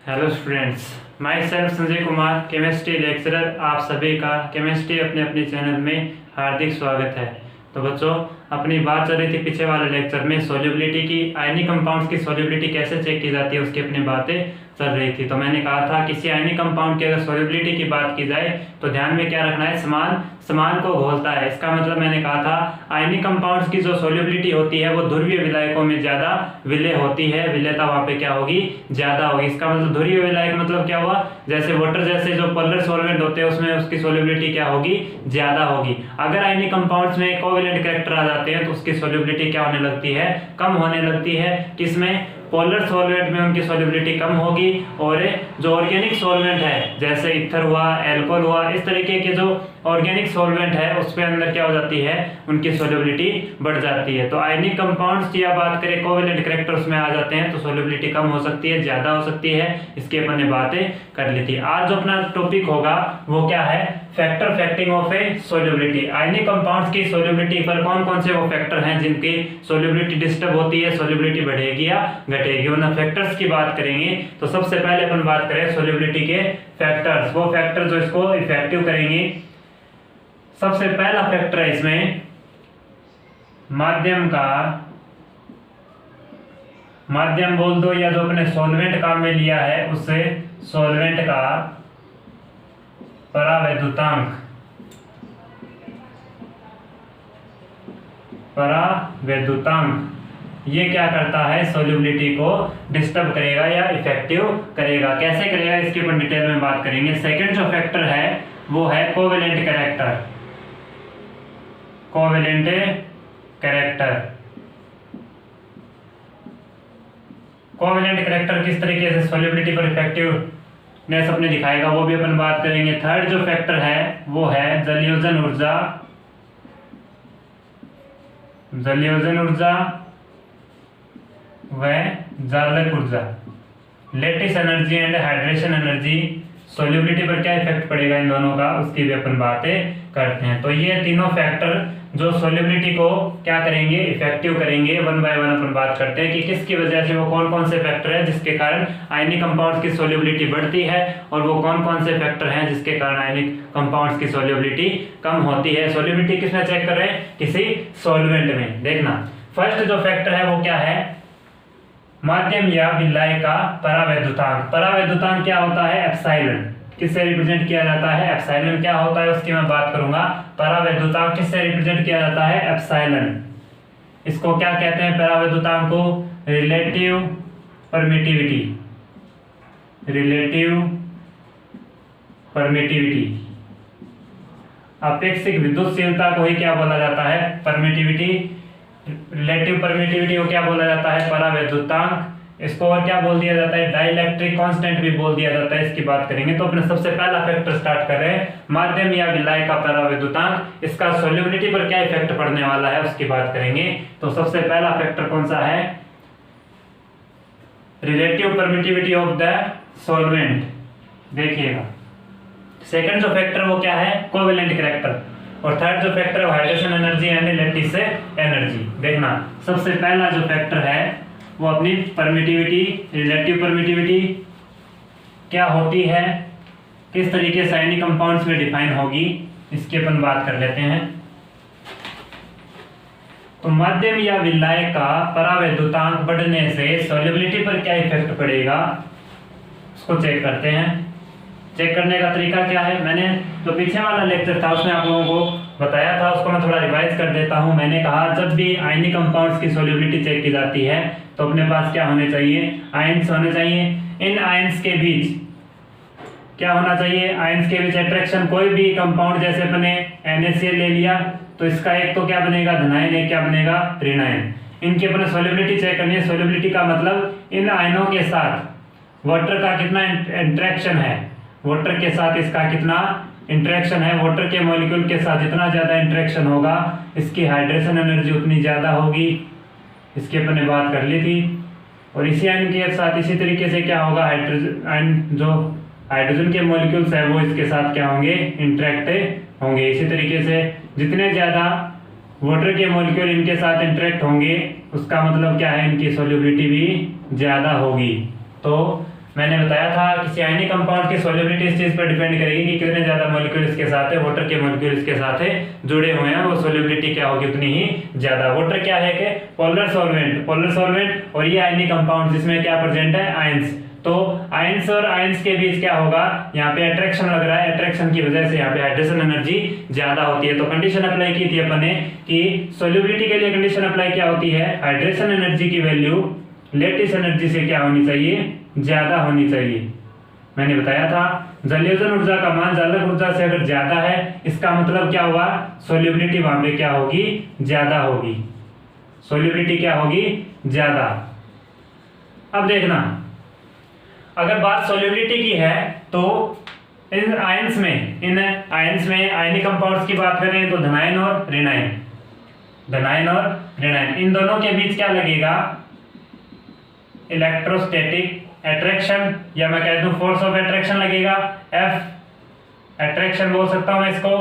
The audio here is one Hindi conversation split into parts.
Hello students, my self Sanjay Kumar, chemistry lecturer. आप सभी का केमिस्ट्री अपने अपने चैनल में हार्दिक स्वागत है। तो बच्चों, अपनी बात चल रही थी पिछले वाले लेक्चर में सोल्युबिलिटी की, आयनिक कंपाउंड्स की सोल्युबिलिटी कैसे चेक की जाती है उसकी अपनी बातें चल रही थी। तो मैंने कहा था किसी आयनिक कंपाउंड की अगर सोल्युबिलिटी की बात की जाए तो ध्यान में क्या रखना है, समान को घोलता है। इसका मतलब मैंने कहा था आयनिक कंपाउंड्स की जो सोल्युबिलिटी होती है वो ध्रुवीय विलायकों में ज्यादा विलय होती है, विलयता वहां पे क्या होगी, ज्यादा होगी। इसका मतलब ध्रुवीय विलायक मतलब क्या हुआ, जैसे वाटर जैसे जो पोलर सॉल्वेंट होते हैं उसमें उसकी सोल्युबिलिटी क्या होगी, ज्यादा होगी। अगर आयनिक कंपाउंड्स में कोवेलेंट कैरेक्टर आ जाते हैं तो उसकी सोल्युबिलिटी क्या होने लगती है, कम होने लगती है। किसमें, पोलर सॉल्वेंट में उनकी सोल्युबिलिटी कम होगी। और जो ऑर्गेनिक सॉल्वेंट है जैसे इथर हुआ, अल्कोहल हुआ, इस तरीके के जो ऑर्गेनिक सॉल्वेंट है उसके अंदर क्या हो जाती है, उनकी सोल्युबिलिटी बढ़ जाती है। तो आयनिक कंपाउंड्स की बात करें कोवेलेंट कैरेक्टर्स में आ जाते हैं तो सोल्युबिलिटी कम हो सकती है, ज्यादा हो सकती है। इसकी अपन ने बातें कर ली थी। आज जो अपना टॉपिक होगा वो क्या है, factor affecting of a solubility. आयनिक कंपाउंड्स की सोल्युबिलिटी पर कौन कौन से वो फैक्टर हैं जिनकी सोल्युबिलिटी डिस्टर्ब होती है, सोल्युबिलिटी बढ़ेगी या घटेगी, उन फैक्टर्स की बात करेंगे। तो सबसे पहले अपन बात करें सोल्युबिलिटी के फैक्टर्स, वो फैक्टर जो इसको इफेक्टिव करेंगे। सबसे पहला फैक्टर है इसमें माध्यम बोल दो, या जो अपने सॉल्वेंट काम में लिया है उससे सॉल्वेंट का परावैद्युतांक ये क्या करता है, सोल्युबिलिटी को डिस्टर्ब करेगा या इफेक्टिव करेगा। कैसे करेगा इसके ऊपर डिटेल में बात करेंगे। सेकंड जो फैक्टर है वो है कोवेलेंट कैरेक्टर। कोवेलेंट कैरेक्टर किस तरीके से सोल्युबिलिटी पर इफेक्टिवनेस अपने दिखाएगा वो भी अपन बात करेंगे। थर्ड जो फैक्टर है वो है जलयोजन ऊर्जा व जालक ऊर्जा। Lattice energy and hydration energy, solubility पर क्या इफेक्ट पड़ेगा इन दोनों का, उसकी भी अपन बातें करते हैं। तो ये तीनों फैक्टर जो सोल्युबिलिटी को क्या करेंगे, इफेक्टिव करेंगे। वन बाय वन अपन बात करते हैं कि किसकी वजह से, वो कौन कौन से फैक्टर हैं जिसके कारण आयनिक कंपाउंड्स की सोल्युबिलिटी बढ़ती है, और वो कौन कौन से फैक्टर हैं जिसके कारण आयनिक कंपाउंड्स की सोल्युबिलिटी कम होती है। सोल्युबिलिटी किसमें चेक कर रहे हैं, किसी सॉल्वेंट में। देखना, फर्स्ट जो फैक्टर है वो क्या है, माध्यम या विलायक का परावैद्युतांक। परावैद्युतांक क्या होता है, एप्सिलॉन। किससे रिप्रेजेंट किया जाता है, एप्सिलॉन। क्या होता है उसकी मैं बात करूंगा। परावैद्युतांक किससे रिप्रेजेंट किया जाता है, एप्सिलॉन। इसको क्या कहते हैं, परावैद्युतांक को रिलेटिव परमिटिविटी। अपेक्षिक विद्युतशीलता को ही क्या बोला जाता है, परमिटिविटी। रिलेटिव परमिटिविटी को क्या बोला जाता है, परावैद्युतांक। इसको और क्या बोल दिया जाता है, डाइलेक्ट्रिक कांस्टेंट भी बोल दिया जाता है। इसकी बात करेंगे तो अपने सबसे पहला फैक्टर स्टार्ट कर रहे हैं, माध्यम या विलायक का परावैद्युतांक। इसका सोल्युबिलिटी पर क्या इफेक्ट पड़ने वाला है उसकी बात करेंगे। तो सबसे पहला फैक्टर कौन सा है, relative permittivity of the solvent. देखिएगा, सेकंड जो फैक्टर वो क्या है, कोवेलेंट कैरेक्टर। और थर्ड जो फैक्टर है hydration energy and lattice energy. देखना, सबसे पहला जो फैक्टर है वो अपनी परमिटिविटी, रिलेटिव परमिटिविटी क्या होती है, किस तरीके से आयनिक कंपाउंड्स में डिफाइन होगी, इसकी अपन बात कर लेते हैं। तो माध्यम या विलायक का परावैद्युतांक बढ़ने से सोल्युबिलिटी पर क्या इफेक्ट पड़ेगा उसको चेक करते हैं। चेक करने का तरीका क्या है, मैंने जो पीछे वाला लेक्चर था उसमें आप लोगों को बताया था, उसको मैं थोड़ा रिवाइज कर देता हूं। मैंने कहा जब भी आयनिक कंपाउंड्स की सोल्युबिलिटी चेक की जाती है तो अपने पास क्या होने चाहिए, आयंस होने चाहिए। इन आयंस के बीच क्या होना चाहिए, आयंस के बीच अट्रैक्शन। कोई भी कंपाउंड जैसे अपने NaCl ले लिया तो इसका एक तो क्या बनेगा, धनायन, एक क्या बनेगा, ऋणायन। इनकी अपने सोल्युबिलिटी चेक करनी है। सोल्युबिलिटी का मतलब इन आयनों के साथ वाटर का कितना इंटरेक्शन है, वाटर के साथ इसका कितना इंटरेक्शन है। वाटर के मॉलिक्यूल के साथ जितना ज्यादा इंटरेक्शन होगा इसकी हाइड्रेशन एनर्जी उतनी ज्यादा होगी। इसकी अपन ने बात कर ली थी। और इसी आयन के साथ इसी तरीके से क्या होगा, हाइड्रोजन के मॉलिक्यूल्स है वो इसके साथ क्या होंगे, इंटरेक्ट होंगे। इसी तरीके से जितने ज्यादा वाटर के मॉलिक्यूल इनके साथ इंटरेक्ट होंगे उसका मतलब क्या है, इनकी सोल्युबिलिटी भी ज्यादा होगी। तो मैंने बताया था किसी आयनिक कंपाउंड की सॉल्युबिलिटी इस चीज पर डिपेंड करेगी कि कितने ज्यादा मॉलिक्यूल इसके साथ है, वाटर के मॉलिक्यूल इसके साथ है जुड़े हुए हैं, वो सॉल्युबिलिटी क्या होगी उतनी ही ज्यादा। वाटर क्या है कि पोलर सॉल्वेंट और ये आयनिक कंपाउंड जिसमें क्या प्रेजेंट है आयंस। तो आयंस और आयंस के बीच क्या होगा, यहाँ पे अट्रैक्शन लग रहा है, अट्रैक्शन की वजह से यहाँ पे हाइड्रेशन एनर्जी ज्यादा होती है। तो कंडीशन अप्लाई की थी अपन ने कि सॉल्युबिलिटी के लिए कंडीशन अप्लाई क्या होती है, हाइड्रेशन एनर्जी की वैल्यू लेटिस एनर्जी से क्या होनी चाहिए, ज्यादा होनी चाहिए। मैंने बताया था जलयोजन ऊर्जा का मान जालक ऊर्जा से अगर ज्यादा है इसका मतलब क्या हुआ, सॉल्युबिलिटी वहां पे क्या होगी, ज्यादा होगी, सॉल्युबिलिटी क्या होगी, ज्यादा। अब देखना अगर बात सॉल्युबिलिटी की है तो इन आयंस में आयनिक कंपाउंड्स की बात करें तो धनायन और ऋणायन इन दोनों के बीच क्या लगेगा, इलेक्ट्रोस्टैटिक अट्रैक्शन या मैं कह दूं फोर्स ऑफ अट्रैक्शन लगेगा, एफ अट्रैक्शन बोल सकता हूं मैं इसको।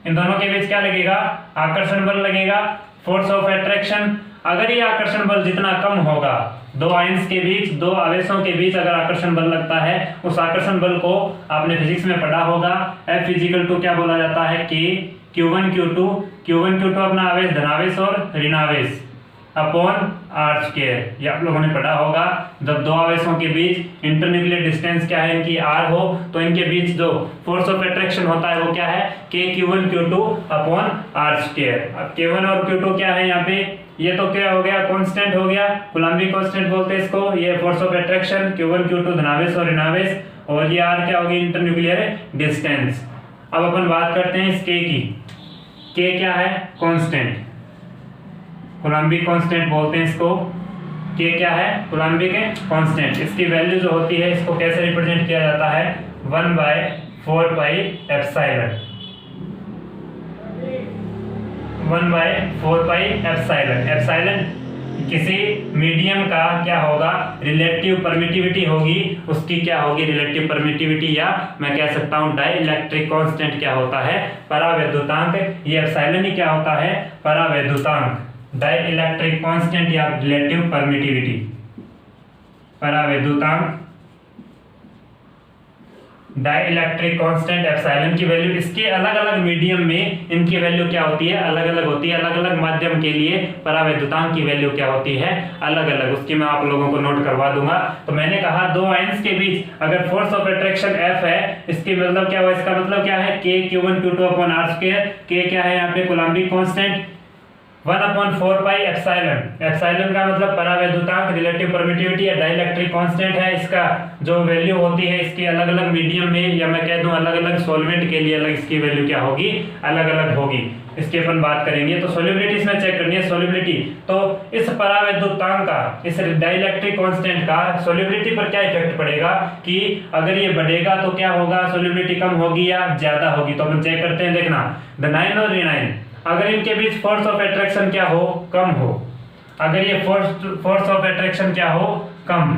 इन दोनों के बीच क्या लगेगा, आकर्षण बल लगेगा, फोर्स ऑफ अट्रैक्शन। अगर ये आकर्षण बल जितना कम होगा, दो आयंस के बीच, दो आवेशों के बीच अगर आकर्षण बल लगता है, उस आकर्षण बल को आपने फिजिक्स में पढ़ा होगा, F इजिकल टू क्या बोला जाता है, K Q1 Q2 अपना आवेश धनावेश और ऋणावेश अपॉन आर स्क्वायर। ये आप लोगों ने पढ़ा होगा। जब दो आवेशों के बीच इंटरन्यूक्लियर डिस्टेंस क्या है, इनकी आर हो, तो इनके बीच जो फोर्स ऑफ अट्रैक्शन होता है वो क्या है, K Q1 Q2 upon r square. अब K1 और Q2 क्या है यहाँ पे, ये तो क्या हो गया, कांस्टेंट हो गया, कूलम्बिक कांस्टेंट बोलते हैं इसको। ये force of attraction Q1 Q2 धनावेश और ऋणावेश, और ये आर क्या होगी, इंटरन्यूक्लियर डिस्टेंस। अब अपन बात करते हैं इस K की। K क्या है, कांस्टेंट, कूलम्बिक कांस्टेंट बोलते हैं इसको। K क्या है, कूलम्बिक कांस्टेंट। इसकी वैल्यू जो होती है इसको कैसे रिप्रेजेंट किया जाता है, 1/4 pi epsilon, 1/4 pi epsilon. Epsilon किसी मीडियम का क्या होगा, रिलेटिव परमिटिविटी होगी, उसकी क्या होगी, रिलेटिव परमिटिविटी, या मैं कह सकता हूं डाइइलेक्ट्रिक कांस्टेंट क्या होता है, परावैद्युतांक। ये एप्सिलॉन ही क्या होता है, परावैद्युतांक, डाइइलेक्ट्रिक कांस्टेंट या रिलेटिव परमिटिविटी, परावैद्युतांक, डाइइलेक्ट्रिक कांस्टेंट एप्सिलॉन की वैल्यू। इसके अलग अलग मीडियम में इनकी वैल्यू क्या होती है, अलग अलग होती है। अलग अलग माध्यम के लिए परावैद्युतांक की वैल्यू क्या होती है, अलग अलग। उसकी मैं आप लोगों को नोट करवा दूंगा। तो मैंने कहा दो आयंस के बीच अगर फोर्स ऑफ अट्रैक्शन F है, इसकी मतलब क्या हुआ, इसका मतलब क्या है, K Q1 Q2 upon r square. K क्या है यहाँ पे, coulombic constant, 1/4 pi epsilon. Epsilon का मतलब परावैद्युतांक, रिलेटिव परमिटिविटी या डाइइलेक्ट्रिक कांस्टेंट है। इसका जो वैल्यू होती है इसकी अलग अलग मीडियम में, या मैं कह दूं अलग अलग सॉल्वेंट के लिए अलग इसकी वैल्यू क्या होगी, अलग अलग होगी। इसकी अपन बात करेंगे। तो सॉल्युबिलिटी इसमें चेक करनी है, सॉल्युबिलिटी। तो इस परावैद्युतांक का, इस डाइइलेक्ट्रिक कांस्टेंट का सॉल्युबिलिटी पर क्या इफेक्ट पड़ेगा, कि अगर ये बढ़ेगा तो क्या होगा, सॉल्युबिलिटी कम होगी या ज्यादा होगी। तो अपन चेक करते हैं। देखना धनायन और ऋणायन, अगर इनके बीच फोर्स ऑफ अट्रैक्शन क्या हो, कम हो। अगर ये फोर्स ऑफ अट्रैक्शन क्या हो, कम,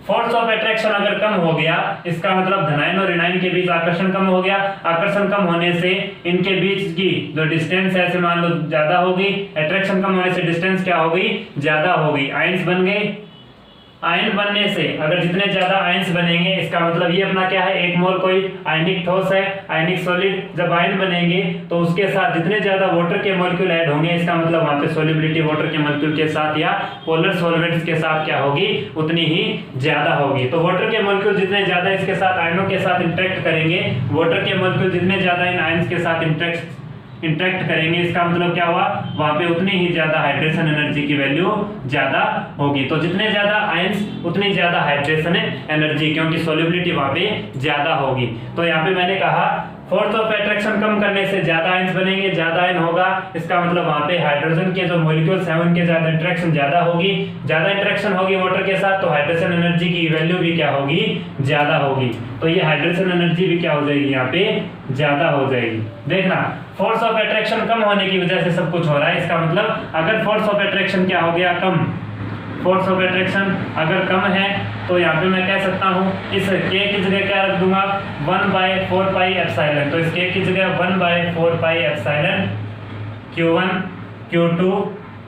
फोर्स ऑफ अट्रैक्शन अगर कम हो गया, इसका मतलब धनायन और ऋणायन के बीच आकर्षण कम हो गया। आकर्षण कम होने से इनके बीच की जो डिस्टेंस है, ऐसे मान लो ज्यादा होगी। अट्रैक्शन कम होने से डिस्टेंस क्या होगी, ज्यादा होगी। आयंस बन गए। आयन बनने से अगर जितने ज्यादा आयंस बनेंगे, इसका मतलब ये अपना क्या है, एक मोल कोई आयनिक ठोस है, आयनिक सॉलिड। जब आयन बनेंगे तो उसके साथ जितने ज्यादा वाटर के मॉलिक्यूल ऐड होंगे, इसका मतलब वहां पे सॉल्युबिलिटी वाटर के मॉलिक्यूल के साथ या पोलर सॉल्वेंट्स के साथ क्या होगी, उतनी ही ज्यादा होगी। तो वाटर के मॉलिक्यूल जितने ज्यादा इसके साथ आयनों के साथ इंटरेक्ट करेंगे, वाटर के मॉलिक्यूल जितने ज्यादा इन आयंस के साथ इंटरेक्ट करेंगे, इसका मतलब क्या हुआ, वहां पे उतनी ही ज्यादा हाइड्रेशन एनर्जी की वैल्यू ज्यादा होगी। तो जितने ज्यादा आयंस उतनी ज्यादा हाइड्रेशन एनर्जी, क्योंकि सॉल्युबिलिटी वहां पे ज्यादा होगी। तो यहाँ पे मैंने कहा फोर्स ऑफ अट्रैक्शन कम करने से ज्यादा आयंस बनेंगे, ज्यादा आयन होगा, इसका मतलब वहां पे हाइड्रोजन के जो मॉलिक्यूल्स हैं उनके ज्यादा इंटरेक्शन ज्यादा होगी। ज्यादा इंटरेक्शन होगी वाटर के साथ, तो हाइड्रेशन एनर्जी की वैल्यू भी क्या होगी, ज्यादा होगी। तो ये हाइड्रेशन एनर्जी भी क्या हो जाएगी, यहाँ पे ज्यादा हो जाएगी। देखना फोर्स ऑफ अट्रैक्शन कम होने की वजह से सब कुछ हो रहा है। इसका मतलब अगर फोर्स ऑफ अट्रैक्शन क्या हो गया, कम, फोर्स ऑफ अट्रैक्शन अगर कम है तो यहाँ पे मैं कह सकता हूँ इस K की जगह क्या रख दूंगा, 1/4 पाई एप्सिलॉन। तो इस K की जगह 1/4 pi epsilon Q1 Q2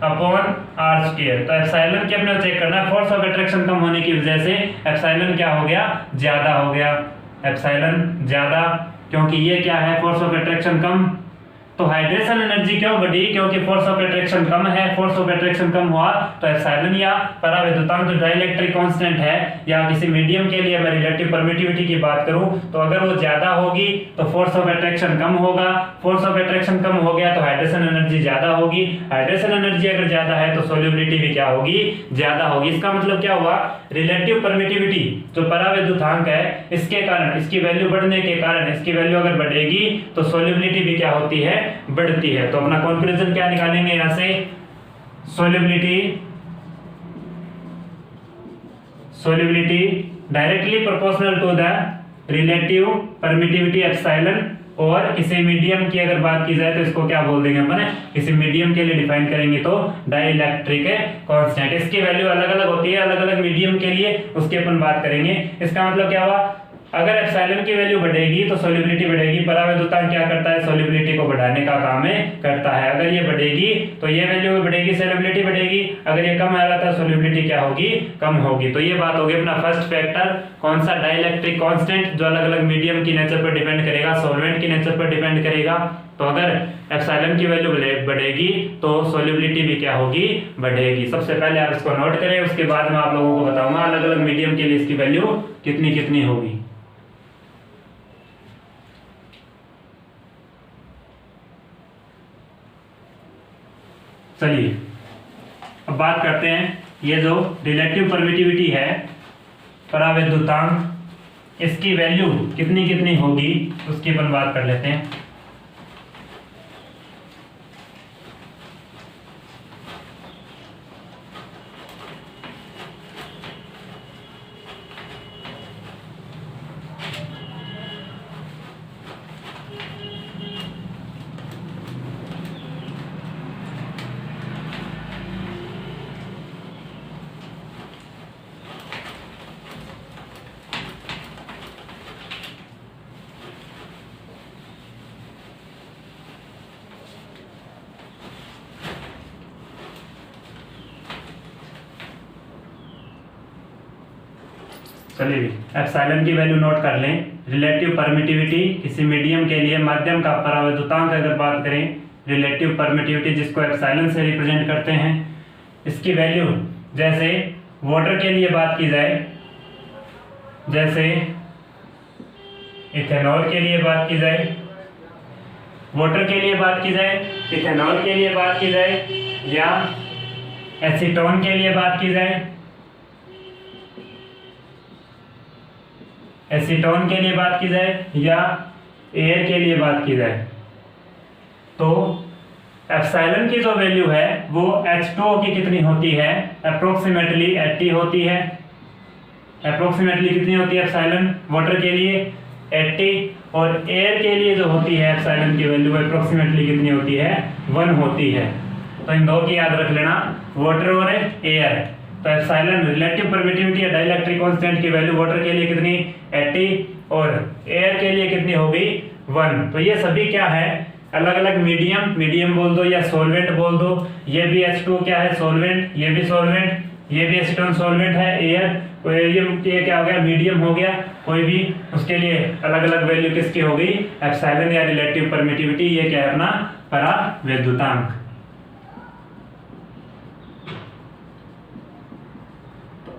upon r square. तो एप्सिलॉन की अपने चेक करना है, फोर्स ऑफ अट्रैक्शन कम होने की वजह से एप्सिलॉन क्या हो गया, ज्यादा हो गया, एप्सिलॉन ज्यादा, क्योंकि ये क्या है, फोर्स ऑफ अट्रैक्शन कम। तो हाइड्रेशन एनर्जी क्यों बढ़ी, क्योंकि फोर्स ऑफ अट्रैक्शन कम है, फोर्स ऑफ अट्रैक्शन कम हुआ तो एप्सिलॉन या परावैद्युतांक जो डाइलेक्ट्रिक कांस्टेंट है या किसी मीडियम के लिए मैं रिलेटिव परमिटिविटी की बात करूं तो अगर वो ज्यादा होगी तो फोर्स ऑफ अट्रैक्शन कम होगा, फोर्स ऑफ अट्रैक्शन कम हो गया तो हाइड्रेशन एनर्जी ज्यादा होगी, हाइड्रेशन एनर्जी अगर ज्यादा है तो सोल्युबिलिटी भी क्या होगी, ज्यादा होगी। इसका मतलब क्या हुआ, रिलेटिव परमिटिविटी जो परावैद्युतांक है इसके कारण, इसकी वैल्यू बढ़ने के कारण, इसकी वैल्यू अगर बढ़ेगी तो सोल्युबिलिटी भी क्या होती है, बढ़ती है। तो अपना कंक्लूजन क्या निकालेंगे यहां से, solubility directly proportional to the relative permittivity epsilon, और किसी मीडियम की अगर बात की जाए तो इसको क्या बोल देंगे अपन, किसी मीडियम के लिए डिफाइन करेंगे तो डाइलेक्ट्रिक कांस्टेंट। इसकी वैल्यू अलग अलग होती है अलग अलग मीडियम के लिए, उसकी अपन बात करेंगे। इसका मतलब क्या हुआ, अगर एप्सिलॉन की वैल्यू बढ़ेगी तो सोल्युबिलिटी बढ़ेगी, परावैद्युतांक क्या करता है, सोल्युबिलिटी को बढ़ाने का काम करता है। अगर ये बढ़ेगी तो ये वैल्यू बढ़ेगी, सोल्युबिलिटी बढ़ेगी, अगर ये कम आ रहा था सोल्युबिलिटी क्या होगी, कम होगी। तो ये बात होगी अपना फर्स्ट फैक्टर, कौन सा, डाइलेक्ट्रिक कांस्टेंट, जो अलग अलग मीडियम की नेचर पर डिपेंड करेगा, सॉल्वेंट की नेचर पर डिपेंड करेगा। तो अगर एप्सिलॉन की वैल्यू बढ़ेगी तो सोल्युबिलिटी भी क्या होगी, बढ़ेगी। सबसे पहले आप इसको नोट करें, उसके बाद मैं आप लोगों को बताऊंगा अलग अलग मीडियम के लिए इसकी वैल्यू कितनी कितनी होगी। चलिए अब बात करते हैं, ये जो रिलेटिव परमिटिविटी है परावैद्युतांक, इसकी वैल्यू कितनी कितनी होगी उसकी अपन बात कर लेते हैं। चलिए एप्सिलॉन की वैल्यू नोट कर लें। रिलेटिव परमिटिविटी किसी मीडियम के लिए, माध्यम का परावैद्युतांक अगर बात करें, रिलेटिव परमिटिविटी जिसको एप्सिलॉन से रिप्रेजेंट करते हैं, इसकी वैल्यू जैसे वाटर के लिए बात की जाए, जैसे इथेनॉल के लिए बात की जाए, वाटर के लिए बात की जाए, इथेनॉल के लिए बात की जाए, या एसीटोन के लिए बात की जाए, एसीटोन के लिए बात की जाए, या एयर के लिए बात की जाए, तो एप्सिलॉन की जो वैल्यू है वो H2O की कितनी होती है, अप्रोक्सीमेटली 80 होती है। अप्रोक्सीमेटली कितनी होती है एप्सिलॉन वाटर के लिए, 80, और एयर के लिए जो होती है एप्सिलॉन की वैल्यू अप्रोक्सीमेटली कितनी होती है, 1 होती है। तो इन दो की याद रख लेना, वाटर और एयर। तो एप्सिलॉन रिलेटिव परमिटिविटी या डाइलेक्ट्रिक कांस्टेंट की वैल्यू वाटर के लिए कितनी, 80, और एयर के लिए कितनी होगी, 1। तो ये सभी क्या है, अलग अलग मीडियम बोल दो या सॉल्वेंट बोल दो। ये भी H2O क्या है, सॉल्वेंट, ये भी सॉल्वेंट, ये भी एसीटोन सॉल्वेंट है, एयर, ये क्या हो गया, मीडियम हो गया। कोई भी उसके लिए अलग अलग वैल्यू किसकी हो गई, एप्सिलॉन या रिलेटिव परमिटिविटी, ये क्या है अपना परावैद्युतांक।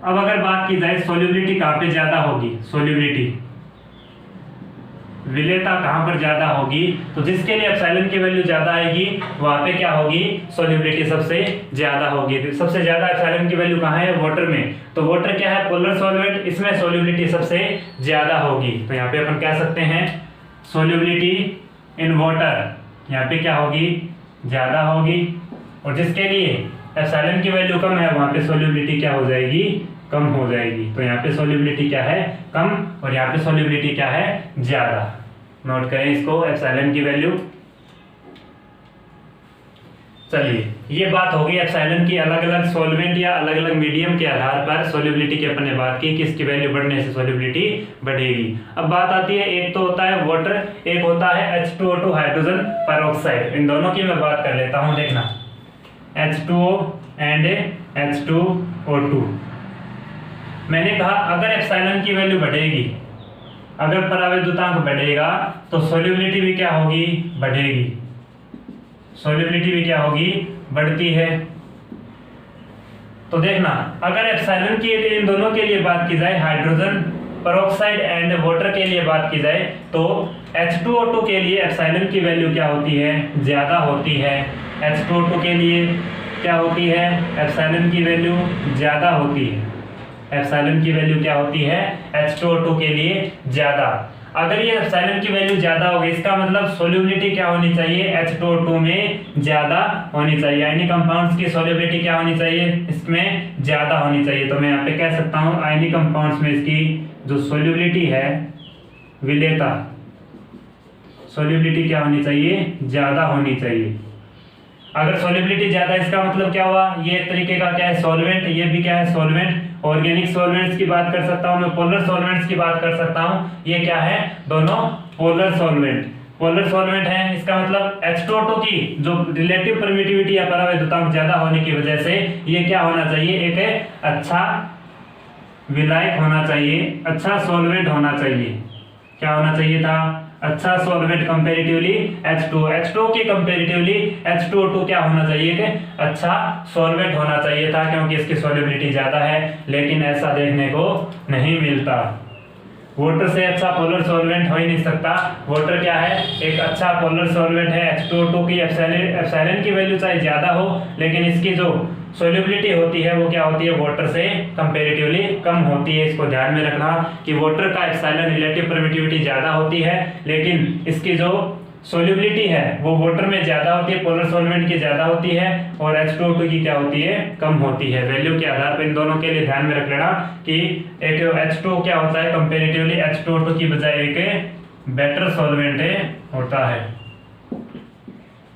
अब अगर बात की जाए सोल्युबिलिटी कहाँ पे ज्यादा होगी, सोल्युबिलिटी विलेयता कहां पर ज्यादा होगी, तो जिसके लिए एप्सिलॉन की वैल्यू ज्यादा आएगी वहां पे क्या होगी, सोल्युबिलिटी सबसे ज्यादा होगी। तो सबसे ज्यादा एप्सिलॉन की वैल्यू कहां है, वाटर में। तो वाटर क्या है, पोलर सॉल्वेंट, इसमें सोल्युबिलिटी सबसे ज्यादा होगी। तो यहाँ पे अपन कह सकते हैं सोल्युबिलिटी इन वाटर यहाँ पे क्या होगी, ज्यादा होगी, और जिसके लिए एप्सिलॉन की वैल्यू कम है वहां पे सोल्युबिलिटी क्या हो जाएगी, कम हो जाएगी। तो यहाँ पे सोल्युबिलिटी क्या है, कम, और यहाँ पे सोल्युबिलिटी क्या है, ज्यादा। नोट करें इसको, एप्सिलॉन की वैल्यू। चलिए ये बात होगी एप्सिलॉन की अलग अलग सॉल्वेंट या अलग अलग मीडियम के आधार पर सोल्युबिलिटी की अपन ने बात की कि इसकी वैल्यू बढ़ने से सोल्युबिलिटी बढ़ेगी। अब बात आती है, एक तो होता है वाटर, एक होता है H2O2 हाइड्रोजन पेरोक्साइड। इन दोनों की मैं बात कर लेता हूं, देखना। H2O and H2O2। मैंने कहा अगर एप्सिलॉन की वैल्यू बढ़ेगी, अगर परावैद्युतांक बढ़ेगा तो सोल्यूबिलिटी भी क्या होगी, बढ़ेगी। सोल्यूबिलिटी भी क्या होगी, बढ़ती है। तो देखना, अगर एप्सिलॉन के लिए इन दोनों के लिए बात की जाए, हाइड्रोजन पेरोक्साइड एंड वाटर के लिए बात की जाए, तो H2O2 के लिए एप्सिलॉन की वैल्यू क्या होती है, ज्यादा होती है। H2O2 के लिए क्या होती है, एप्सिलॉन की वैल्यू ज्यादा होती है। एप्सिलॉन की वैल्यू क्या होती है, H2O2 के लिए ज्यादा। अगर ये एप्सिलॉन की वैल्यू ज्यादा होगी, इसका मतलब सोल्यूबिलिटी क्या होनी चाहिए, H2O2 में ज्यादा होनी चाहिए। आयनिक कंपाउंड्स की सोल्यूबिलिटी क्या होनी चाहिए, इसमें ज्यादा होनी चाहिए। तो मैं यहाँ पे कह सकता हूँ आयनिक कंपाउंड्स में इसकी जो सोल्यूबिलिटी है, विलेयता, सोल्यूबिलिटी क्या होनी चाहिए, ज्यादा होनी चाहिए। अगर सोल्यूबिलिटी ज्यादा, इसका मतलब क्या हुआ, ये एक तरीके का क्या है, सॉल्वेंट, ये भी क्या है, सॉल्वेंट। ऑर्गेनिक सॉल्वेंट्स की बात कर सकता हूं मैं, पोलर सॉल्वेंट्स की बात कर सकता हूं। ये क्या है, दोनों पोलर सॉल्वेंट, पोलर सॉल्वेंट है। इसका मतलब H2O2 की जो रिलेटिव परमिटिविटी या परावैद्युतांक ज्यादा होने की वजह से ये क्या होना चाहिए, एक अच्छा विलायक होना चाहिए, अच्छा सॉल्वेंट होना चाहिए। क्या होना चाहिए था, अच्छा सॉल्वेंट कंपैरेटिवली H2O के कंपैरेटिवली H2O2 क्या होना चाहिए कि अच्छा सॉल्वेंट होना चाहिए था, क्योंकि इसकी सॉल्युबिलिटी ज्यादा है। लेकिन ऐसा देखने को नहीं मिलता। वाटर से अच्छा पोलर सॉल्वेंट हो ही नहीं सकता। वाटर क्या है, एक अच्छा पोलर सॉल्वेंट है। H2O2 की एप्सिलॉन की वैल्यू चाहे ज्यादा हो, लेकिन इसकी जो सोल्यूबिलिटी होती है वो क्या होती है, वाटर से कंपैरेटिवली कम होती है। इसको ध्यान में रखना कि वाटर का एप्सिलॉन रिलेटिव परमिटिविटी ज्यादा होती है, लेकिन इसकी जो सोल्यूबिलिटी है वो वाटर में ज्यादा होती है, पोलर सॉल्वेंट की ज्यादा होती है, और H2O2 की क्या होती है, कम होती है। वैल्यू के आधार पर इन दोनों के लिए ध्यान में रख लेना कि एक H2O क्या होता है, कंपैरेटिवली H2O2 की बजाय एक बेटर सॉल्वेंट होता है।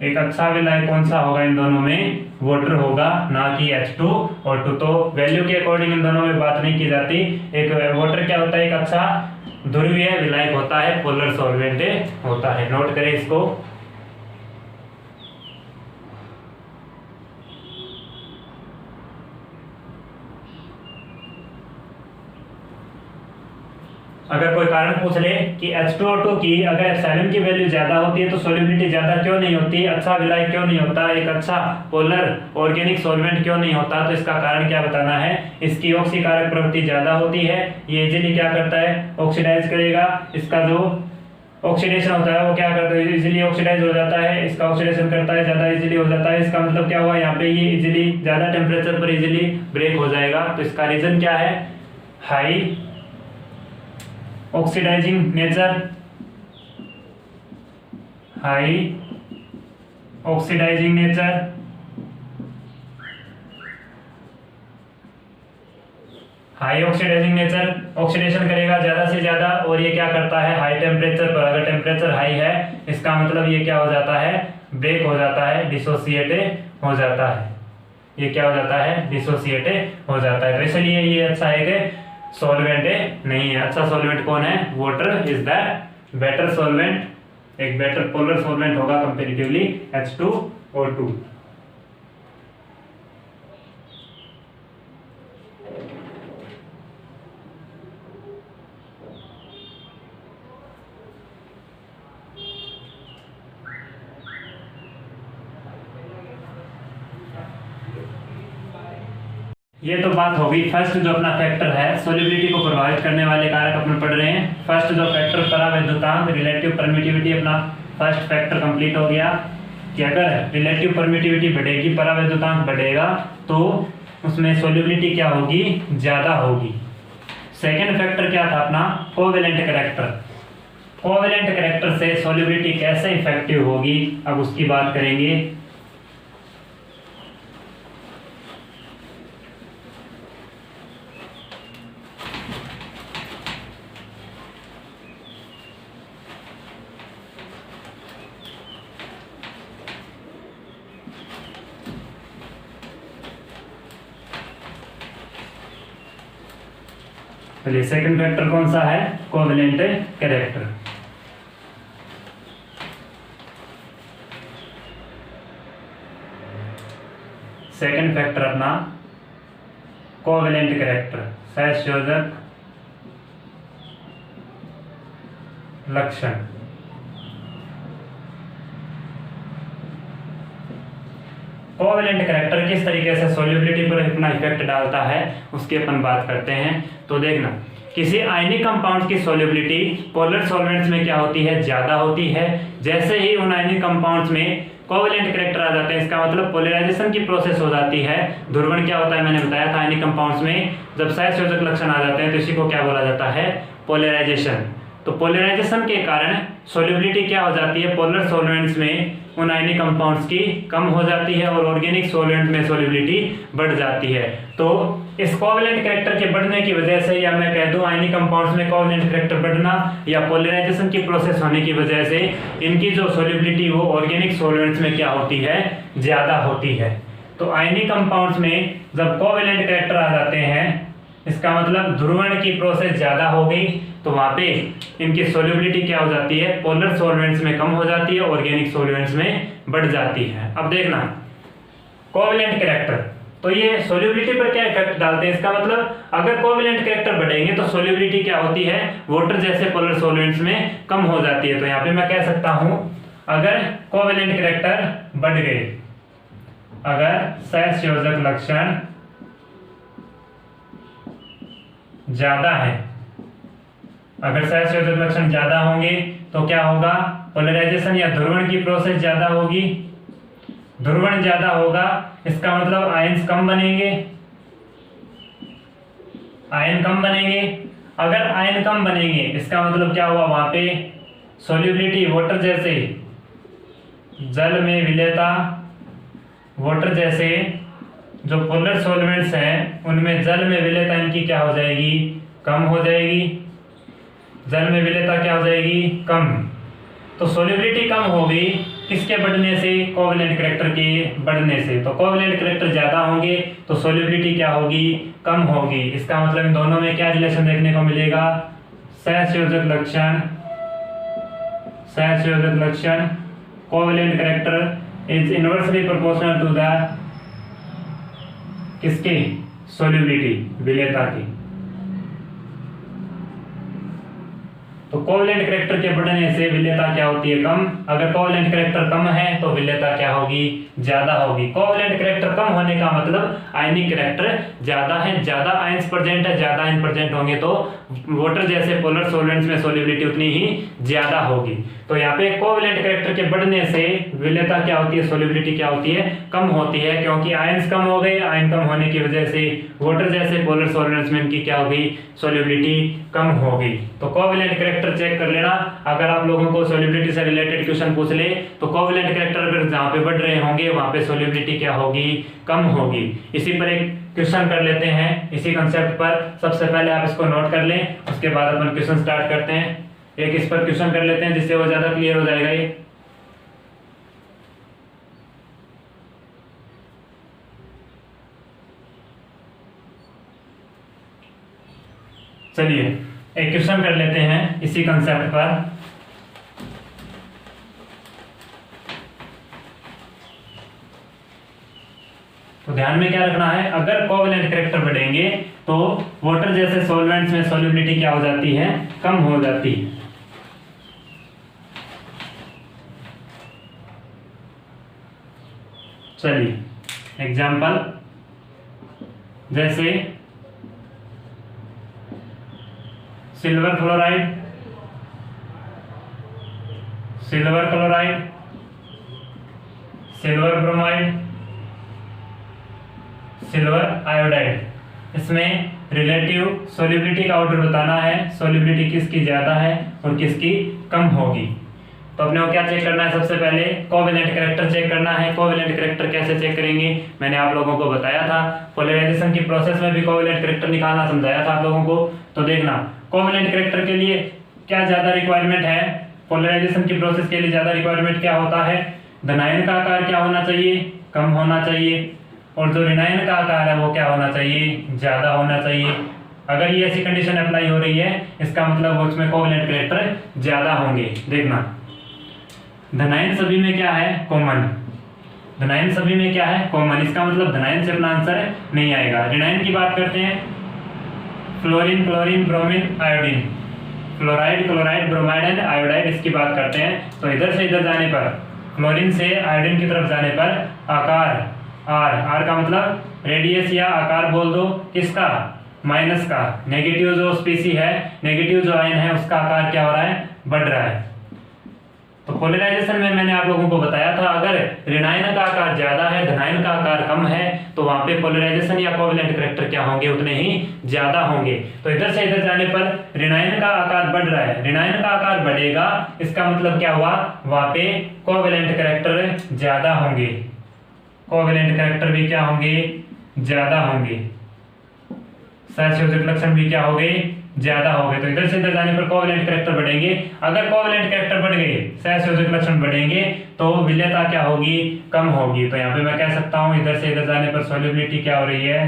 एक अच्छा विलायक कौन सा होगा इन दोनों में, वाटर होगा, ना कि H2O2। तो वैल्यू के अकॉर्डिंग इन दोनों में बात नहीं की जाती। एक वाटर क्या होता है, एक अच्छा ध्रुवीय विलायक होता है, पोलर सॉल्वेंट होता है। नोट करें इसको। अगर कोई कारण पूछ ले कि H2O2 की अगर एप्सिलॉन की वैल्यू ज्यादा होती है तो सोल्यूबिलिटी ज्यादा क्यों नहीं होती, अच्छा विलायक क्यों नहीं होता, एक अच्छा पोलर ऑर्गेनिक सॉल्वेंट क्यों नहीं होता, तो इसका कारण क्या बताना है, इसकी ऑक्सीकारक प्रवृत्ति ज्यादा होती है। ये इजीली क्या करता है, ऑक्सीडाइज करेगा। इसका जो ऑक्सीडेशन होता है वो क्या करता है, इजीली ऑक्सीडाइज हो जाता है। इसका ऑक्सीडेशन करता है, ज्यादा इजीली हो जाता है। इसका मतलब क्या हुआ, यहाँ पे ये इजीली ज्यादा टेम्परेचर पर इजीली ब्रेक हो जाएगा। तो इसका रीजन क्या है, high oxidising nature, high oxidising nature, high oxidising nature, oxidation करेगा ज्यादा से ज्यादा। और ये क्या करता है, हाई टेम्परेचर पर, अगर टेम्परेचर हाई है इसका मतलब ये क्या हो जाता है, ब्रेक हो जाता है, डिसोसिएट हो जाता है। ये क्या हो जाता है, डिसोसिएट हो जाता है। तो इसलिए ये अच्छा है कि सॉल्वेंट नहीं है। अच्छा सॉल्वेंट कौन है, water is the better solvent, एक बेटर पोलर सॉल्वेंट होगा कंपैरेटिवली H2O2। ये तो बात होगी फर्स्ट जो अपना फैक्टर है, सोल्यूबिलिटी को प्रभावित करने वाले कारक अपन पढ़ रहे हैं। फर्स्ट जो फैक्टर परावैद्युतांक, रिलेटिव परमिटिविटी, अपना फर्स्ट फैक्टर कंप्लीट हो गया कि अगर रिलेटिव परमिटिविटी बढ़ेगी, परावैद्युतांक बढ़ेगा, तो उसमें सोल्यूबिलिटी क्या होगी, ज्यादा होगी। सेकेंड फैक्टर क्या था अपना, कोवेलेंट कैरेक्टर। कोवेलेंट कैरेक्टर से सोल्यूबिलिटी कैसे इफेक्टिव होगी, अब उसकी बात करेंगे। चलिए सेकंड फैक्टर कौन सा है, कोवेलेंट कैरेक्टर। सेकंड फैक्टर अपना कोवेलेंट कैरेक्टर, सहसंयोजक लक्षण। कोवेलेंट कैरेक्टर किस तरीके से सोल्यूबिलिटी पर अपना इफेक्ट डालता है उसकी अपन बात करते हैं। तो देखना, किसी आयनिक कंपाउंड की सोल्यूबिलिटी पोलर सॉल्वेंट्स में क्या होती है, ज्यादा होती है। जैसे ही उन आयनिक कंपाउंड्स में कोवेलेंट कैरेक्टर आ जाते हैं, इसका मतलब पोलराइजेशन की प्रोसेस हो जाती है। ध्रुवण क्या होता है, मैंने बताया था आयनिक कंपाउंड्स में जब सहसंयोजक लक्षण आ जाते हैं तो इसी को क्या बोला जाता है, पोलराइजेशन। तो पोलराइजेशन के कारण सोल्यूबिलिटी क्या हो जाती है, पोलर सॉल्वेंट्स में उन आयनिक कंपाउंड्स की कम हो जाती है और ऑर्गेनिक सॉल्वेंट में सोल्यूबिलिटी बढ़ जाती है। तो इस कोवेलेंट कैरेक्टर के बढ़ने की वजह से, या मैं कह दूं आयनिक कंपाउंड्स में कोवेलेंट कैरेक्टर बढ़ना या पोलराइजेशन की प्रोसेस होने की वजह से इनकी जो सोल्यूबिलिटी वो ऑर्गेनिक सॉल्वेंट्स में क्या होती है, ज्यादा होती है। तो आयनिक कंपाउंड्स में जब कोवेलेंट कैरेक्टर आ जाते हैं, इसका मतलब ध्रुवण की प्रोसेस ज्यादा हो गई, तो वहां पे इनकी सोल्यूबिलिटी क्या हो जाती है, पोलर सॉल्वेंट्स में कम हो जाती है, ऑर्गेनिक सॉल्वेंट्स में बढ़ जाती है। अब देखना कोवेलेंट कैरेक्टर, तो ये सोल्यूबिलिटी पर क्या इफेक्ट डालते हैं, इसका मतलब अगर कोवेलेंट कैरेक्टर बढ़ेंगे तो सोल्यूबिलिटी क्या होती है, वाटर जैसे पोलर सॉल्वेंट्स में कम हो जाती है। तो यहाँ पे मैं कह सकता हूं अगर कोवेलेंट कैरेक्टर बढ़ गए, अगर सहसंयोजक लक्षण ज्यादा है, अगर सहसंयोजक लक्षण ज्यादा होंगे तो क्या होगा, पोलराइजेशन या ध्रुवण की प्रोसेस ज्यादा होगी। ध्रुवण ज्यादा होगा, इसका मतलब आयंस कम बनेंगे, आयन कम बनेंगे। अगर आयन कम बनेंगे इसका मतलब क्या हुआ, वहां पे सोल्यूबिलिटी वाटर जैसे जल में विलेयता, वाटर जैसे जो पोलर सॉल्वेंट्स हैं उनमें जल में विलेयता इनकी क्या हो जाएगी, कम हो जाएगी। जल में विलेयता क्या हो जाएगी, कम। तो सोल्यूबिलिटी कम होगी किसके बढ़ने से, कोवेलेंट कैरेक्टर के बढ़ने से। तो कोवेलेंट कैरेक्टर ज्यादा होंगे तो सोल्यूबिलिटी क्या होगी, कम होगी। इसका मतलब इन दोनों में क्या रिलेशन देखने को मिलेगा, सहसंयोजक लक्षण, सहसंयोजक लक्षण covalent character is inversely proportional to the किसके, सोल्यूबिलिटी, विलेयता की। तो कोवेलेंट कैरेक्टर के बढ़ने से विलेयता क्या होती है, कम। अगर कोवेलेंट कैरेक्टर कम है तो विलेयता क्या होगी, ज्यादा होगी। कोवेलेंट कैरेक्टर कम होने का मतलब आयनिक कैरेक्टर ज्यादा है, ज्यादा आयंस प्रेजेंट है, ज्यादा आयन प्रेजेंट होंगे तो वाटर जैसे पोलर सॉल्वेंट्स में सोल्यूबिलिटी उतनी ही ज्यादा होगी। तो यहाँ पे कोवेलेंट कैरेक्टर के बढ़ने से विलेयता क्या होती है, सोल्यूबिलिटी क्या होती है, कम होती है, क्योंकि आयंस कम हो गए। आयन कम होने की वजह से वाटर जैसे पोलर सॉल्वेंट्स में इनकी क्या हो गई, सोल्यूबिलिटी कम हो गई। तो कोवेलेंट कैरेक्टर चेक कर लेना, अगर आप लोगों को सोल्यूबिलिटी से रिलेटेड क्वेश्चन पूछ ले तो कोवेलेंट कैरेक्टर अगर जहाँ पे बढ़ रहे होंगे वहां पे सोल्यूबिलिटी क्या होगी, कम होगी। इसी पर एक क्वेश्चन कर लेते हैं, इसी कंसेप्ट पर। सबसे पहले आप इसको नोट कर लें, उसके बाद अपन क्वेश्चन स्टार्ट करते हैं। एक इस पर क्वेश्चन कर लेते हैं जिससे वो ज्यादा क्लियर हो जाएगा ये। चलिए एक क्वेश्चन कर लेते हैं इसी कंसेप्ट पर। तो ध्यान में क्या रखना है, अगर कोवेलेंट कैरेक्टर बढ़ेंगे तो वाटर जैसे सॉल्वेंट्स में सोल्यूबिलिटी क्या हो जाती है, कम हो जाती है। चलिए एग्जाम्पल, जैसे silver fluoride, silver chloride, silver bromide, silver iodide. इसमें रिलेटिव सोल्यूबिलिटी का ऑर्डर बताना है, सोल्यूबिलिटी किसकी ज्यादा है और किसकी कम होगी। तो अपने को क्या चेक करना है, सबसे पहले कोवेलेंट कैरेक्टर चेक करना है। कोवेलेंट कैरेक्टर कैसे चेक करेंगे, मैंने आप लोगों को बताया था, पोलराइजेशन की प्रोसेस में भी कोवेलेंट कैरेक्टर निकालना समझाया था आप लोगों को। तो देखना कोवेलेंट कैरेक्टर के लिए क्या ज्यादा रिक्वायरमेंट है, पोलराइजेशन की प्रोसेस के लिए ज्यादा रिक्वायरमेंट क्या होता है, धनायन का आकार क्या होना चाहिए, कम होना चाहिए, और जो ऋणायन का आकार है वो क्या होना चाहिए, ज्यादा होना चाहिए। अगर ये ऐसी कंडीशन अप्लाई हो रही है इसका मतलब उसमें कोवेलेंट कैरेक्टर ज्यादा होंगे। देखना धनायन सभी में क्या है, कॉमन, धनायन सभी में क्या है, कॉमन। इसका मतलब धनायन से अपना आंसर नहीं आएगा। ऋणायन की बात करते हैं, fluorine, chlorine, bromine, iodine, fluoride, chloride, bromide and iodide, इसकी बात करते हैं। तो इधर से इधर जाने पर, क्लोरीन से आयोडीन की तरफ जाने पर आकार आर, आर का मतलब रेडियस या आकार बोल दो, किसका, माइनस का। नेगेटिव जो स्पीसी है, नेगेटिव जो आयन है, उसका आकार क्या हो रहा है, बढ़ रहा है। तो पोलराइजेशन में मैंने आप लोगों को बताया था, अगर ऋणायन का आकार ज्यादा है, धनायन का आकार कम है, तो वहां पे पोलराइजेशन या कोवेलेंट करैक्टर क्या होंगे, उतने ही ज्यादा होंगे। तो इधर से इधर जाने पर ऋणायन का आकार बढ़ रहा है, ऋणायन का आकार बढ़ेगा, इसका मतलब क्या हुआ, वहां पे कोवेलेंट करैक्टर ज्यादा होंगे, कोवेलेंट करैक्टर भी क्या होंगे, ज्यादा होंगे, सहसंयोजक लक्षण भी क्या हो गए, ज्यादा हो गए। तो इधर से इधर जाने पर कोवेलेंट करैक्टर बढ़ेंगे। अगर कोवेलेंट करैक्टर बढ़ गए, सहसंयोजक लक्षण बढ़ेंगे, तो विलेयता क्या होगी, कम होगी। तो यहाँ पे मैं कह सकता हूँ इधर से इधर जाने पर सोल्युबिलिटी क्या हो रही है,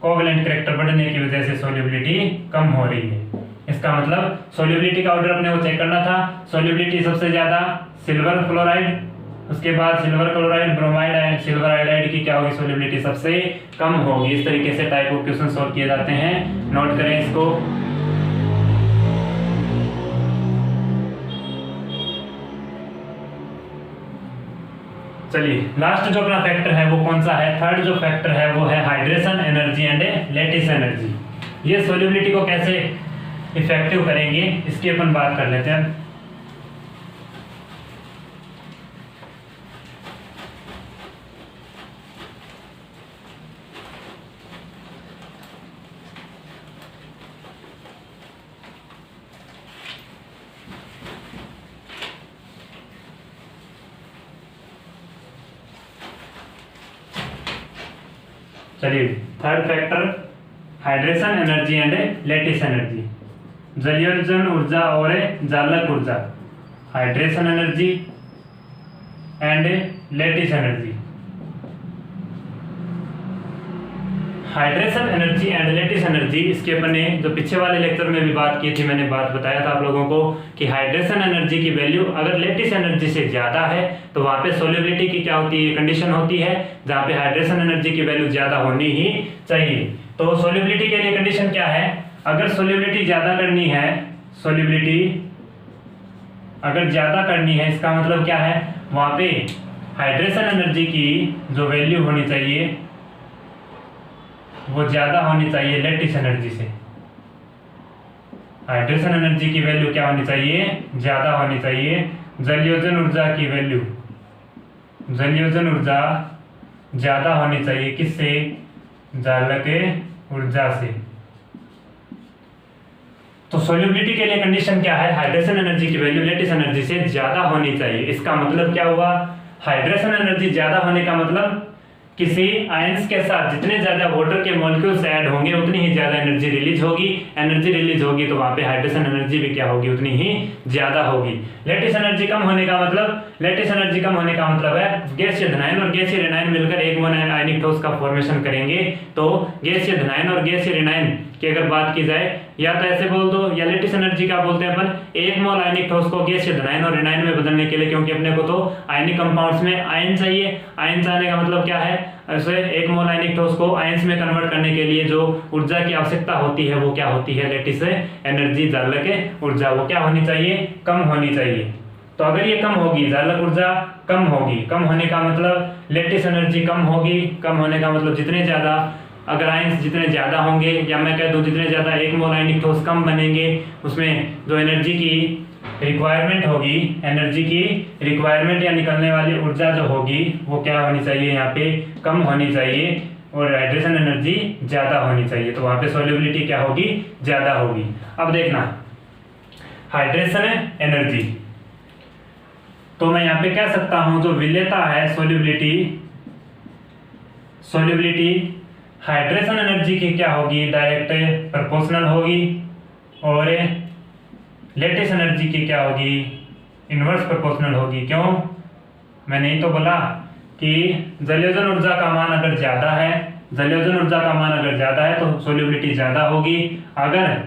कोवेलेंट करैक्टर बढ़ने की वजह से सोल्युबिलिटी कम हो रही है। इसका मतलब सोल्युबिलिटी का ऑर्डर अपने को चेक करना था। सोल्युबिलिटी सबसे ज्यादा सिल्वर फ्लोराइड, उसके बाद silver chloride, bromide and silver iodide की क्या होगी, सोल्युबिलिटी सबसे कम होगी। इस तरीके से टाइप ऑफ क्वेश्चन सॉल्व किए जाते हैं, नोट करें इसको। चलिए, लास्ट जो अपना फैक्टर है वो कौन सा है, थर्ड जो फैक्टर है वो है hydration energy and lattice energy. ये सोल्युबिलिटी को कैसे इफेक्टिव करेंगे, इसकी अपन बात कर लेते हैं। चलिए, third factor hydration energy and lattice energy, जलयोजन ऊर्जा और जालक ऊर्जा, hydration energy and lattice energy. Hydration energy and lattice energy, इसके अपने जो पीछे वाले लेक्चर में भी बात की थी, मैंने बात बताया था आप लोगों को कि हाइड्रेशन एनर्जी की वैल्यू अगर लैटिस एनर्जी से ज्यादा है तो वहां पे सोल्युबिलिटी की क्या होती है, कंडीशन होती है, जहां पे हाइड्रेशन एनर्जी की वैल्यू ज्यादा होनी ही चाहिए। तो सोल्युबिलिटी के लिए कंडीशन क्या है, अगर सोल्युबिलिटी ज्यादा करनी है, सोल्युबिलिटी अगर ज्यादा करनी है, इसका मतलब क्या है, वहां पे हाइड्रेशन एनर्जी की जो वैल्यू होनी चाहिए वो ज्यादा होनी चाहिए लैटिस एनर्जी से। हाइड्रेशन एनर्जी की वैल्यू क्या होनी चाहिए, ज्यादा होनी चाहिए। जलयोजन ऊर्जा की वैल्यू, जलयोजन ऊर्जा ज्यादा होनी चाहिए, किससे, जालक ऊर्जा से। तो सोल्युबिलिटी के लिए कंडीशन क्या है, हाइड्रेशन एनर्जी की वैल्यू लैटिस एनर्जी से ज्यादा होनी चाहिए। इसका मतलब क्या हुआ, हाइड्रेशन एनर्जी ज्यादा होने का मतलब किसी आयंस के साथ जितने ज्यादा वाटर के मॉलिक्यूल्स ऐड होंगे उतनी ही ज्यादा एनर्जी रिलीज होगी। एनर्जी रिलीज होगी तो वहां पे हाइड्रेशन एनर्जी भी क्या होगी, उतनी ही ज्यादा होगी। लैटिस एनर्जी कम होने का मतलब, लैटिस एनर्जी कम होने का मतलब है गैसीय धनायन और गैसीय ऋणायन मिलकर एक मोनोआयनिक ठोस का फॉर्मेशन करेंगे। तो गैसीय धनायन और गैसीय ऋणायन की अगर बात की जाए, या तो ऐसे बोल दो, या लैटिस एनर्जी क्या बोलते हैं अपन, एक मोल आयनिक ठोस को गैसीय धनायन और ऋणायन में बदलने के लिए, क्योंकि अपने को तो आयनिक कंपाउंड्स में आयन चाहिए। आयन चाहने का मतलब क्या है, ऐसे एक मोल आयनिक ठोस को आयंस में कन्वर्ट करने के लिए जो ऊर्जा की आवश्यकता होती है वो क्या होती है, लैटिस एनर्जी, जालक ऊर्जा, वो क्या होनी चाहिए, कम होनी चाहिए। तो अगर ये कम होगी, जालक ऊर्जा कम होगी, कम होने का मतलब लैटिस एनर्जी कम होगी, कम होने का मतलब जितने ज्यादा, अगर आयंस जितने ज्यादा होंगे, या मैं कह दूं जितने ज्यादा एक मोल आयनिक ठोस कम बनेंगे, उसमें जो एनर्जी की रिक्वायरमेंट होगी, एनर्जी की रिक्वायरमेंट या निकलने वाली ऊर्जा जो होगी वो क्या होनी चाहिए, यहाँ पे कम होनी चाहिए, और हाइड्रेशन एनर्जी ज्यादा होनी चाहिए। तो वहां पे सोल्युबिलिटी क्या होगी, ज्यादा होगी। अब देखना हाइड्रेशन एनर्जी, तो मैं यहाँ पे कह सकता हूं जो विलेयता है, सोल्युबिलिटी, सोल्युबिलिटी हाइड्रेशन एनर्जी की क्या होगी, डायरेक्ट प्रोपोर्शनल होगी, और लैटिस एनर्जी की क्या होगी, इनवर्स प्रोपोर्शनल होगी। क्यों, मैंने ही तो बोला कि जलयोजन ऊर्जा का मान अगर ज्यादा है, जलयोजन ऊर्जा का मान अगर ज्यादा है तो सोल्युबिलिटी ज्यादा होगी। अगर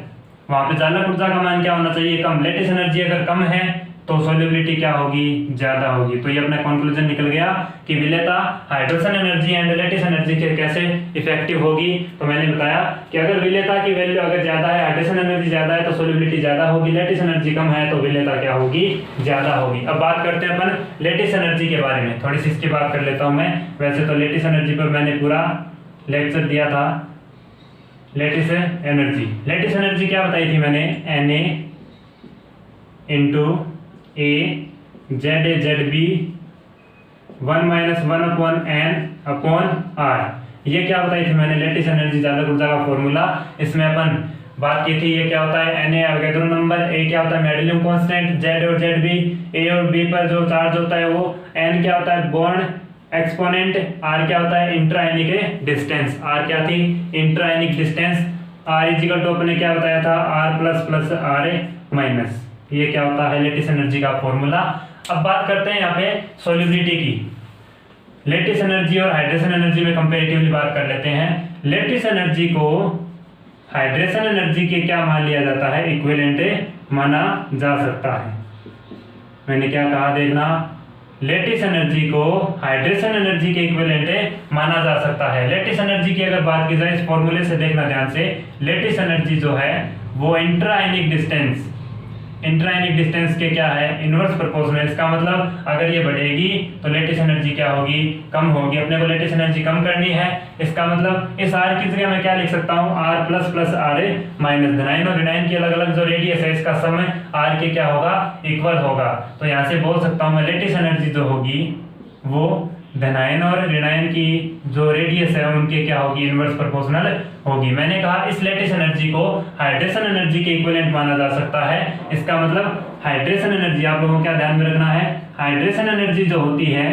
वहां पे जालक ऊर्जा का मान क्या होना चाहिए, कम। लैटिस एनर्जी अगर कम है तो सोल्युबिलिटी क्या होगी, ज्यादा होगी। तो ये अपना कंक्लूजन निकल गया कि विलेयता hydrogen energy and lattice energy के कैसे इफेक्टिव होगी। तो मैंने बताया कि अगर विलेयता की वैल्यू अगर ज्यादा है, हाइड्रोजन एनर्जी ज्यादा है तो सोल्युबिलिटी ज्यादा होगी, लैटिस एनर्जी कम है तो विलेयता क्या होगी, ज्यादा होगी। अब बात करते हैं अपन लैटिस एनर्जी के बारे में, थोड़ी सी इसकी बात कर लेता हूं मैं। वैसे तो लैटिस एनर्जी पर मैंने पूरा लेक्चर दिया था। लैटिस एनर्जी क्या बताई थी मैंने, Na into A Z A Z B 1 - 1/n/r। ये क्या बताई थी मैंने, लैटिस एनर्जी ज्यादा ऊर्जा का फॉर्मूला। इसमें अपन बात की थी ये क्या होता है, Na अवोगाड्रो नंबर, ए क्या होता है मेंडेलियन कांस्टेंट, जेड और जेड बी, ए और बी पर जो चार्ज होता है वो, n क्या होता है बॉन्ड एक्सपोनेंट, r क्या होता है इंट्राएनिक डिस्टेंस, r क्या थी इंट्राएनिक डिस्टेंस, r इक्वल टू अपने क्या बताया था r plus plus r minus. ये क्या होता है लैटिस एनर्जी का फॉर्मूला। अब बात करते हैं यहाँ पे सोल्युबिलिटी की। लैटिस एनर्जी और हाइड्रेशन एनर्जी में कंपैरेटिवली बात कर लेते हैं। लैटिस एनर्जी को हाइड्रेशन एनर्जी के क्या मान लिया जाता है, इक्विवेलेंट माना जा सकता है। मैंने क्या कहा देखना, लैटिस एनर्जी को हाइड्रेशन एनर्जी के इक्विवेलेंट माना जा सकता है। लैटिस एनर्जी की अगर बात की जाए इस फॉर्मूले से देखना ध्यान से, लैटिस एनर्जी जो है वो इंट्राएनिक डिस्टेंस के क्या है इनवर्स प्रोपोर्शनल। इसका मतलब अगर ये बढ़ेगी तो लैटिस एनर्जी क्या होगी, कम होगी। अपने को लैटिस एनर्जी कम करनी है, इसका मतलब इस r की जगह मैं क्या लिख सकता हूँ, r plus plus r minus. धनायन और ऋणायन की अलग अलग जो रेडियस है इसका सम r के क्या होगा, इक्वल होगा। तो यहाँ से बोल सकता हूँ मैं लैटिस एनर्जी जो होगी वो धनायन और ऋणायन की जो रेडियस है उनके क्या होगी, इनवर्स प्रोपोर्शनल होगी। मैंने कहा इस लैटिस एनर्जी को हाइड्रेशन एनर्जी के इक्विवेलेंट माना जा सकता है। इसका मतलब हाइड्रेशन एनर्जी, आप लोगों को क्या ध्यान में रखना है, हाइड्रेशन एनर्जी जो होती है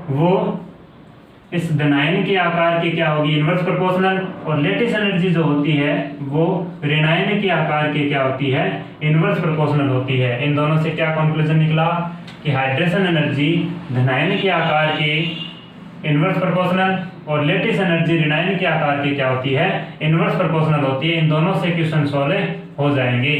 वो इस धनायन के आकार की क्या होगी, इनवर्स प्रोपोर्शनल, और लैटिस एनर्जी जो होती है वो ऋणायन के आकार की क्या होती है, इनवर्स प्रोपोर्शनल होती है। इन दोनों से क्या कंक्लूजन निकला कि हाइड्रेशन एनर्जी धनायन के आकार के इनवर्स प्रोपोर्शनल और लैटिस एनर्जी ऋणायन के आकार की क्या होती है, इनवर्स प्रोपोर्शनल होती है। इन दोनों से क्वेश्चन सॉल्व हो जाएंगे,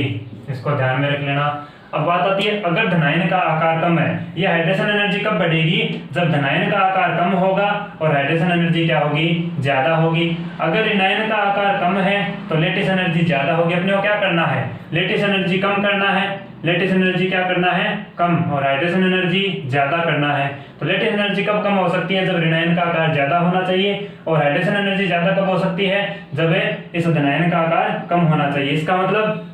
इसको ध्यान में रख लेना। अब बात आती है अगर धनायन का आकार कम है, ये हाइड्रेशन एनर्जी कब बढ़ेगी, जब धनायन का आकार कम होगा और हाइड्रेशन एनर्जी क्या होगी, ज्यादा होगी। अगर ऋणायन का आकार कम है तो लैटिस एनर्जी ज्यादा होगी। अपने को क्या करना है, लैटिस एनर्जी कम करना है, लैटिस एनर्जी क्या करना है, कम, और हाइड्रेशन एनर्जी ज्यादा करना है। तो लैटिस एनर्जी कब कम हो सकती है, जब ऋणायन का आकार ज्यादा होना चाहिए, और हाइड्रेशन एनर्जी ज्यादा कब हो सकती है, जब इस धनायन का आकार कम होना चाहिए। इसका मतलब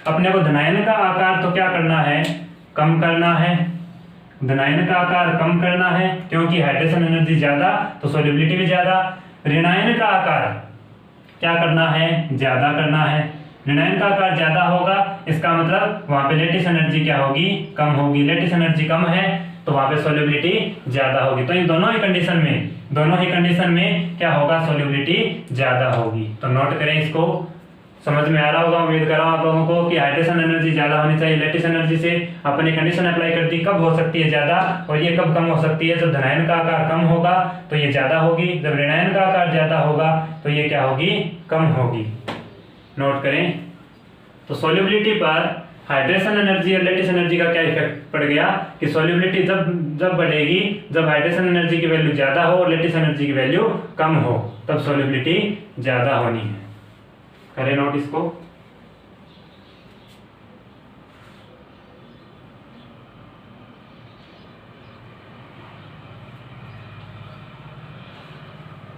अपने को धनायन का आकार तो क्या करना है, कम करना है, धनायन का आकार कम करना है क्योंकि हाइड्रेशन एनर्जी ज्यादा तो सोल्युबिलिटी भी ज्यादा। ऋणायन का आकार क्या करना है, ज्यादा करना है। ऋणायन का आकार ज्यादा होगा, इसका मतलब वहां पे लैटिस एनर्जी क्या होगी, कम होगी। लैटिस एनर्जी कम है तो वहां पे सोल्युबिलिटी ज्यादा होगी। तो इन दोनों ही कंडीशन में क्या होगा, सोल्युबिलिटी ज्यादा होगी। तो नोट करें, इसको समझ में आ रहा होगा। उम्मीद कर रहा हूं आप लोगों को कि हाइड्रेशन एनर्जी ज्यादा होनी चाहिए लैटिस एनर्जी से। अपने कंडीशन अप्लाई कर दी, कब हो सकती है ज्यादा और ये कब कम हो सकती है, जब धनायन का आकार कम होगा तो ये ज्यादा होगी, जब ऋणायन का आकार ज्यादा होगा तो ये क्या होगी, कम होगी। नोट करें। तो सोल्युबिलिटी पर हाइड्रेशन एनर्जी और लैटिस एनर्जी का क्या इफेक्ट पड़ गया कि सोल्युबिलिटी जब बढ़ेगी, जब हाइड्रेशन एनर्जी की वैल्यू ज्यादा हो और लैटिस एनर्जी की वैल्यू कम हो, तब सोल्युबिलिटी ज्यादा होनी है। करें नोट इसको।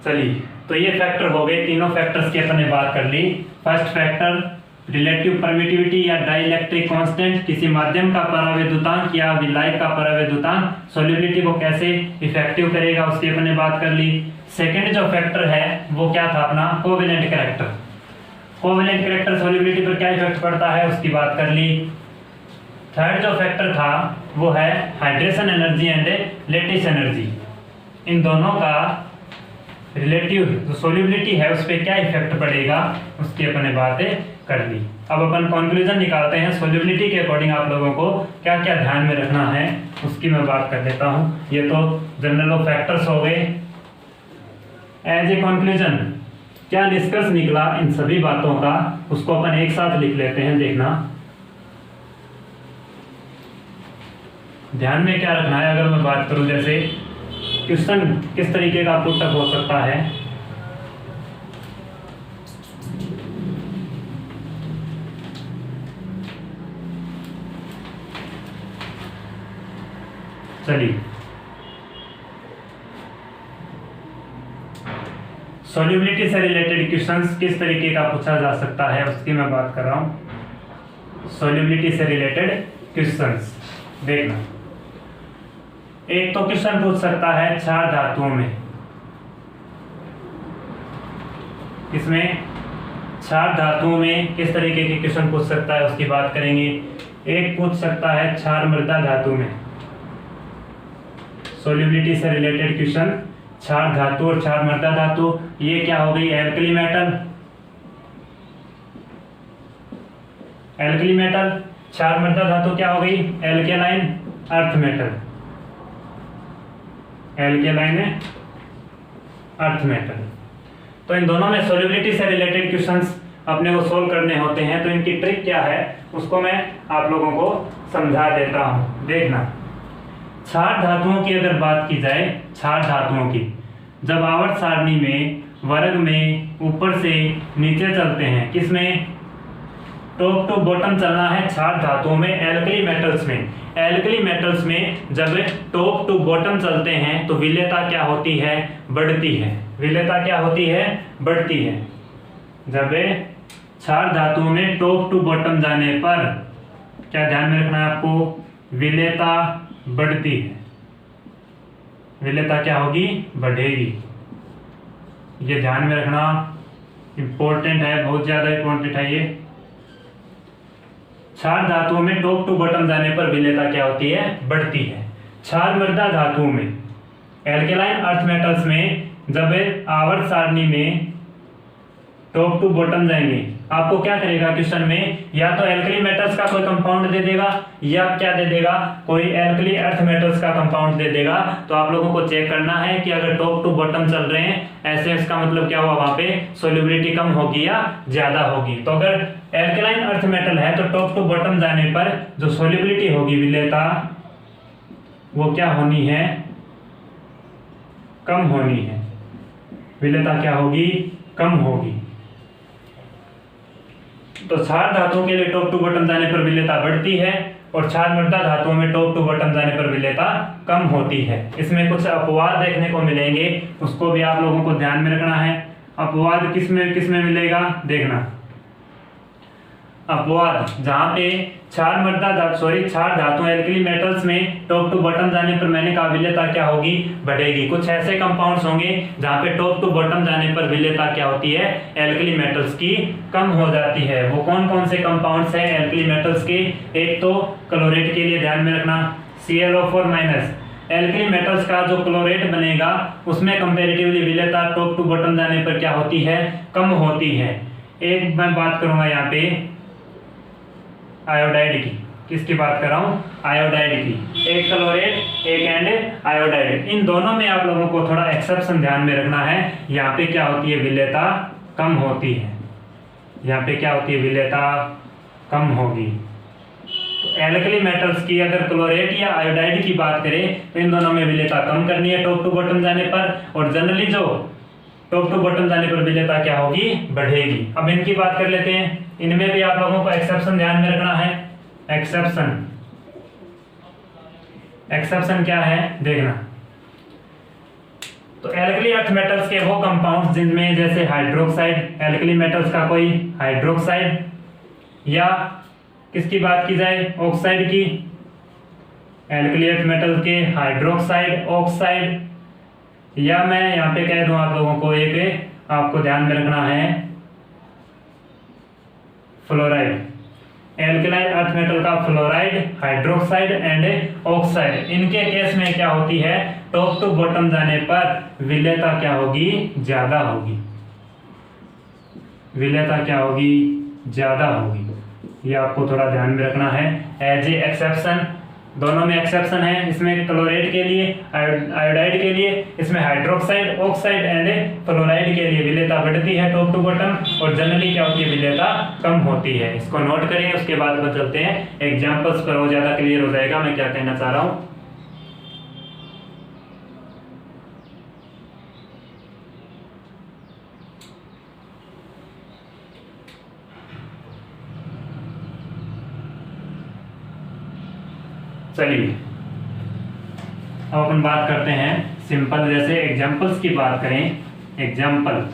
चलिए, तो ये फैक्टर हो गए, तीनों फैक्टर्स की अपन ने बात कर ली। फर्स्ट फैक्टर रिलेटिव परमिटिविटी या डाइलेक्ट्रिक कांस्टेंट, किसी माध्यम का परावैद्युतांक या विलायक का परावैद्युतांक सोल्युबिलिटी को कैसे इफेक्टिव करेगा उसकी अपन ने बात कर ली। सेकंड जो फैक्टर है वो क्या था अपना, covalent character. Covalent character solubility पर क्या इफेक्ट पड़ता है उसकी बात कर ली। थर्ड जो फैक्टर था वो है hydration energy and lattice energy, इन दोनों का रिलेटिव जो सोल्युबिलिटी है उस पर क्या इफेक्ट पड़ेगा उसकी अपन ने बातें कर ली। अब अपन कंक्लूजन निकालते हैं, सोल्युबिलिटी के अकॉर्डिंग आप लोगों को क्या क्या ध्यान में रखना है उसकी मैं बात कर लेता हूँ। ये तो जनरल ऑफ फैक्टर्स हो गए। एज ए कंक्लूजन क्या निष्कर्ष निकला इन सभी बातों का उसको अपन एक साथ लिख लेते हैं, देखना। ध्यान में क्या रखना है, अगर मैं बात करूं जैसे क्वेश्चन किस तरीके का पुटअप हो सकता है। चलिए, सॉल्युबिलिटी से रिलेटेड क्वेश्चंस किस तरीके का पूछा जा सकता है उसकी मैं बात कर रहा हूं। सॉल्युबिलिटी से रिलेटेड क्वेश्चंस देखना, एक तो क्वेश्चन पूछ सकता है 4 धातुओं में, इसमें 4 धातुओं में किस तरीके के क्वेश्चन पूछ सकता है उसकी बात करेंगे। एक पूछ सकता है क्षार मृदा धातु में, सॉल्युबिलिटी से रिलेटेड क्वेश्चन क्षार धातु और क्षार मृदा धातु, ये क्या हो गई, एल्कली मेटल। एल्कली मेटल, क्षार मृदा धातु क्या हो गई, alkaline earth metal. Alkaline earth metal. तो इन दोनों में सॉल्युबिलिटी से रिलेटेड क्वेश्चंस अपने को सोल्व करने होते हैं, तो इनकी ट्रिक क्या है उसको मैं आप लोगों को समझा देता हूं। देखना, क्षार धातुओं की अगर बात की जाए, क्षार धातुओं की जब आवर्त सारणी में वर्ग में ऊपर से नीचे चलते हैं, किसमें, टॉप टू बॉटम चलना है क्षार धातुओं में, एल्कली मेटल्स में। एल्कली मेटल्स में जब टॉप टू बॉटम चलते हैं तो विलेयता क्या होती है, बढ़ती है। विलेयता क्या होती है, बढ़ती है। जब क्षार धातुओं में टॉप टू बॉटम जाने पर क्या ध्यान में रखना है आपको, विलेयता बढ़ती है। विलेयता क्या होगी, बढ़ेगी। ये ध्यान में रखना, इंपॉर्टेंट है, बहुत ज्यादा इंपॉर्टेंट है ये। क्षार धातुओं में टॉप टू बॉटम जाने पर विलेयता क्या होती है, बढ़ती है। क्षार मृदा धातुओं में, एल्केलाइन अर्थ मेटल्स में जब आवर्त सारणी में टॉप टू बॉटम जाएंगे, आपको क्या करेगा क्वेश्चन में, या तो एल्कली मेटल्स का कोई कंपाउंड दे देगा या क्या दे देगा, कोई एल्कली अर्थ मेटल्स का कंपाउंड दे देगा। तो आप लोगों को चेक करना है कि अगर टॉप टू बॉटम चल रहे हैं ऐसे, इसका मतलब क्या हुआ, वहां पे सॉल्युबिलिटी कम होगी या ज्यादा होगी। तो अगर एल्कलाइन अर्थ मेटल है तो टॉप टू बॉटम जाने पर जो सॉल्युबिलिटी होगी, विलेयता, वो क्या होनी है, कम होनी है। विलेयता क्या होगी, कम होगी। तो क्षार धातुओं के लिए टॉप टू बॉटम जाने पर विलेयता बढ़ती है और क्षार मृदा धातुओं में टॉप टू बॉटम जाने पर विलेयता कम होती है। इसमें कुछ अपवाद देखने को मिलेंगे, उसको भी आप लोगों को ध्यान में रखना है। अपवाद किसमें मिलेगा, देखना। अपवाद जहां पे क्षार धातु एल्कली मेटल्स में टॉप टू बॉटम जाने पर मैंने कहा विलेयता क्या होगी, बढ़ेगी। कुछ ऐसे कंपाउंड्स होंगे जहां पे टॉप टू बॉटम जाने पर विलेयता क्या होती है, एल्कली मेटल्स की कम हो जाती है। वो कौन कौन से कंपाउंड्स हैं एल्कली मेटल्स के, एक तो क्लोरेट के लिए ध्यान में रखना, ClO4-। एल्कली मेटल्स का जो क्लोरेट बनेगा उसमें कंपैरेटिवली विलेयता टॉप टू बॉटम जाने पर क्या होती है, कम होती है। एक मैं बात करूंगा यहाँ पे आयोडाइड की, किसकी बात कर रहा हूँ, आयोडाइड की। एक क्लोरेट, एक एंड आयोडाइड, इन दोनों में आप लोगों को थोड़ा एक्सेप्शन ध्यान में रखना है। यहाँ पे क्या होती है, विलेयता कम होती है। यहाँ पे क्या होती है, विलेयता कम होगी। तो एल्कली मेटल्स की अगर क्लोरेट या आयोडाइड की बात करें तो इन दोनों में विलेयता कम करनी है टॉप टू बॉटम जाने पर, और जनरली जो टॉप टू बॉटम जाने पर विलेयता क्या होगी, बढ़ेगी। अब इनकी बात कर लेते हैं। इनमें भी आप लोगों को एक्सेप्शन ध्यान में रखना है। एक्सेप्शन क्या है, देखना। तो एल्कली अर्थ मेटल्स के वो कंपाउंड्स जिनमें जैसे हाइड्रोक्साइड, एल्कली मेटल्स का कोई हाइड्रोक्साइड, या किसकी बात की जाए, ऑक्साइड की, एल्कली अर्थ मेटल के हाइड्रोक्साइड, ऑक्साइड, या मैं यहाँ पे कह दूं आप लोगों को, एक आपको ध्यान में रखना है फ्लोराइड। एल्कलाइन अर्थ मेटल का फ्लोराइड, हाइड्रोक्साइड एंड ऑक्साइड, इनके केस में क्या होती है, टॉप टू बॉटम जाने पर विलेयता क्या होगी, ज्यादा होगी। विलेयता क्या होगी, ज्यादा होगी। ये आपको थोड़ा ध्यान में रखना है एज ए एक्सेप्शन। दोनों में एक्सेप्शन है, इसमें क्लोरेट के लिए, आयोडाइड के लिए, इसमें हाइड्रोक्साइड, ऑक्साइड एंड फ्लोराइड के लिए विलेयता बढ़ती है टॉप टू बॉटम, और जनरली क्या होती है, विलेयता कम होती है। इसको नोट करें, उसके बाद चलते हैं एग्जांपल्स पर, वो ज्यादा क्लियर हो जाएगा मैं क्या कहना चाह रहा हूँ। चलिए अब अपन बात करते हैं सिंपल, जैसे एग्जांपल्स की बात करें, एग्जांपल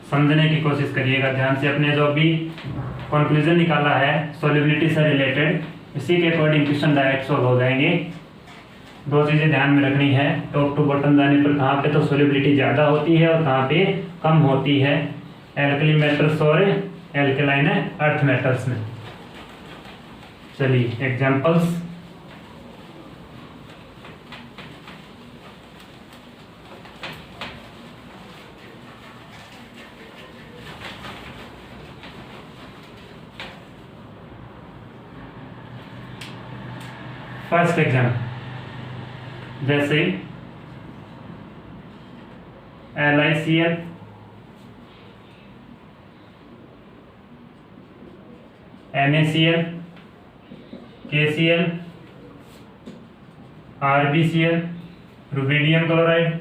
समझने की कोशिश करिएगा ध्यान से। अपने जो भी कंक्लूजन निकाला है सॉल्युबिलिटी से रिलेटेड, इसी के अकॉर्डिंग क्वेश्चन डायरेक्ट सॉल्व हो जाएंगे। दो चीजें ध्यान में रखनी है, टॉप टू बॉटम जाने पर कहाँ पे तो सॉल्युबिलिटी ज्यादा होती है और कहाँ पे कम होती है, एल्कली मेटल्स और एल्कलाइन अर्थ मेटल्स में। चलिए एग्जांपल्स, फर्स्ट एग्जांपल जैसे LiCl, NaCl, KCl, RbCl, rubidium chloride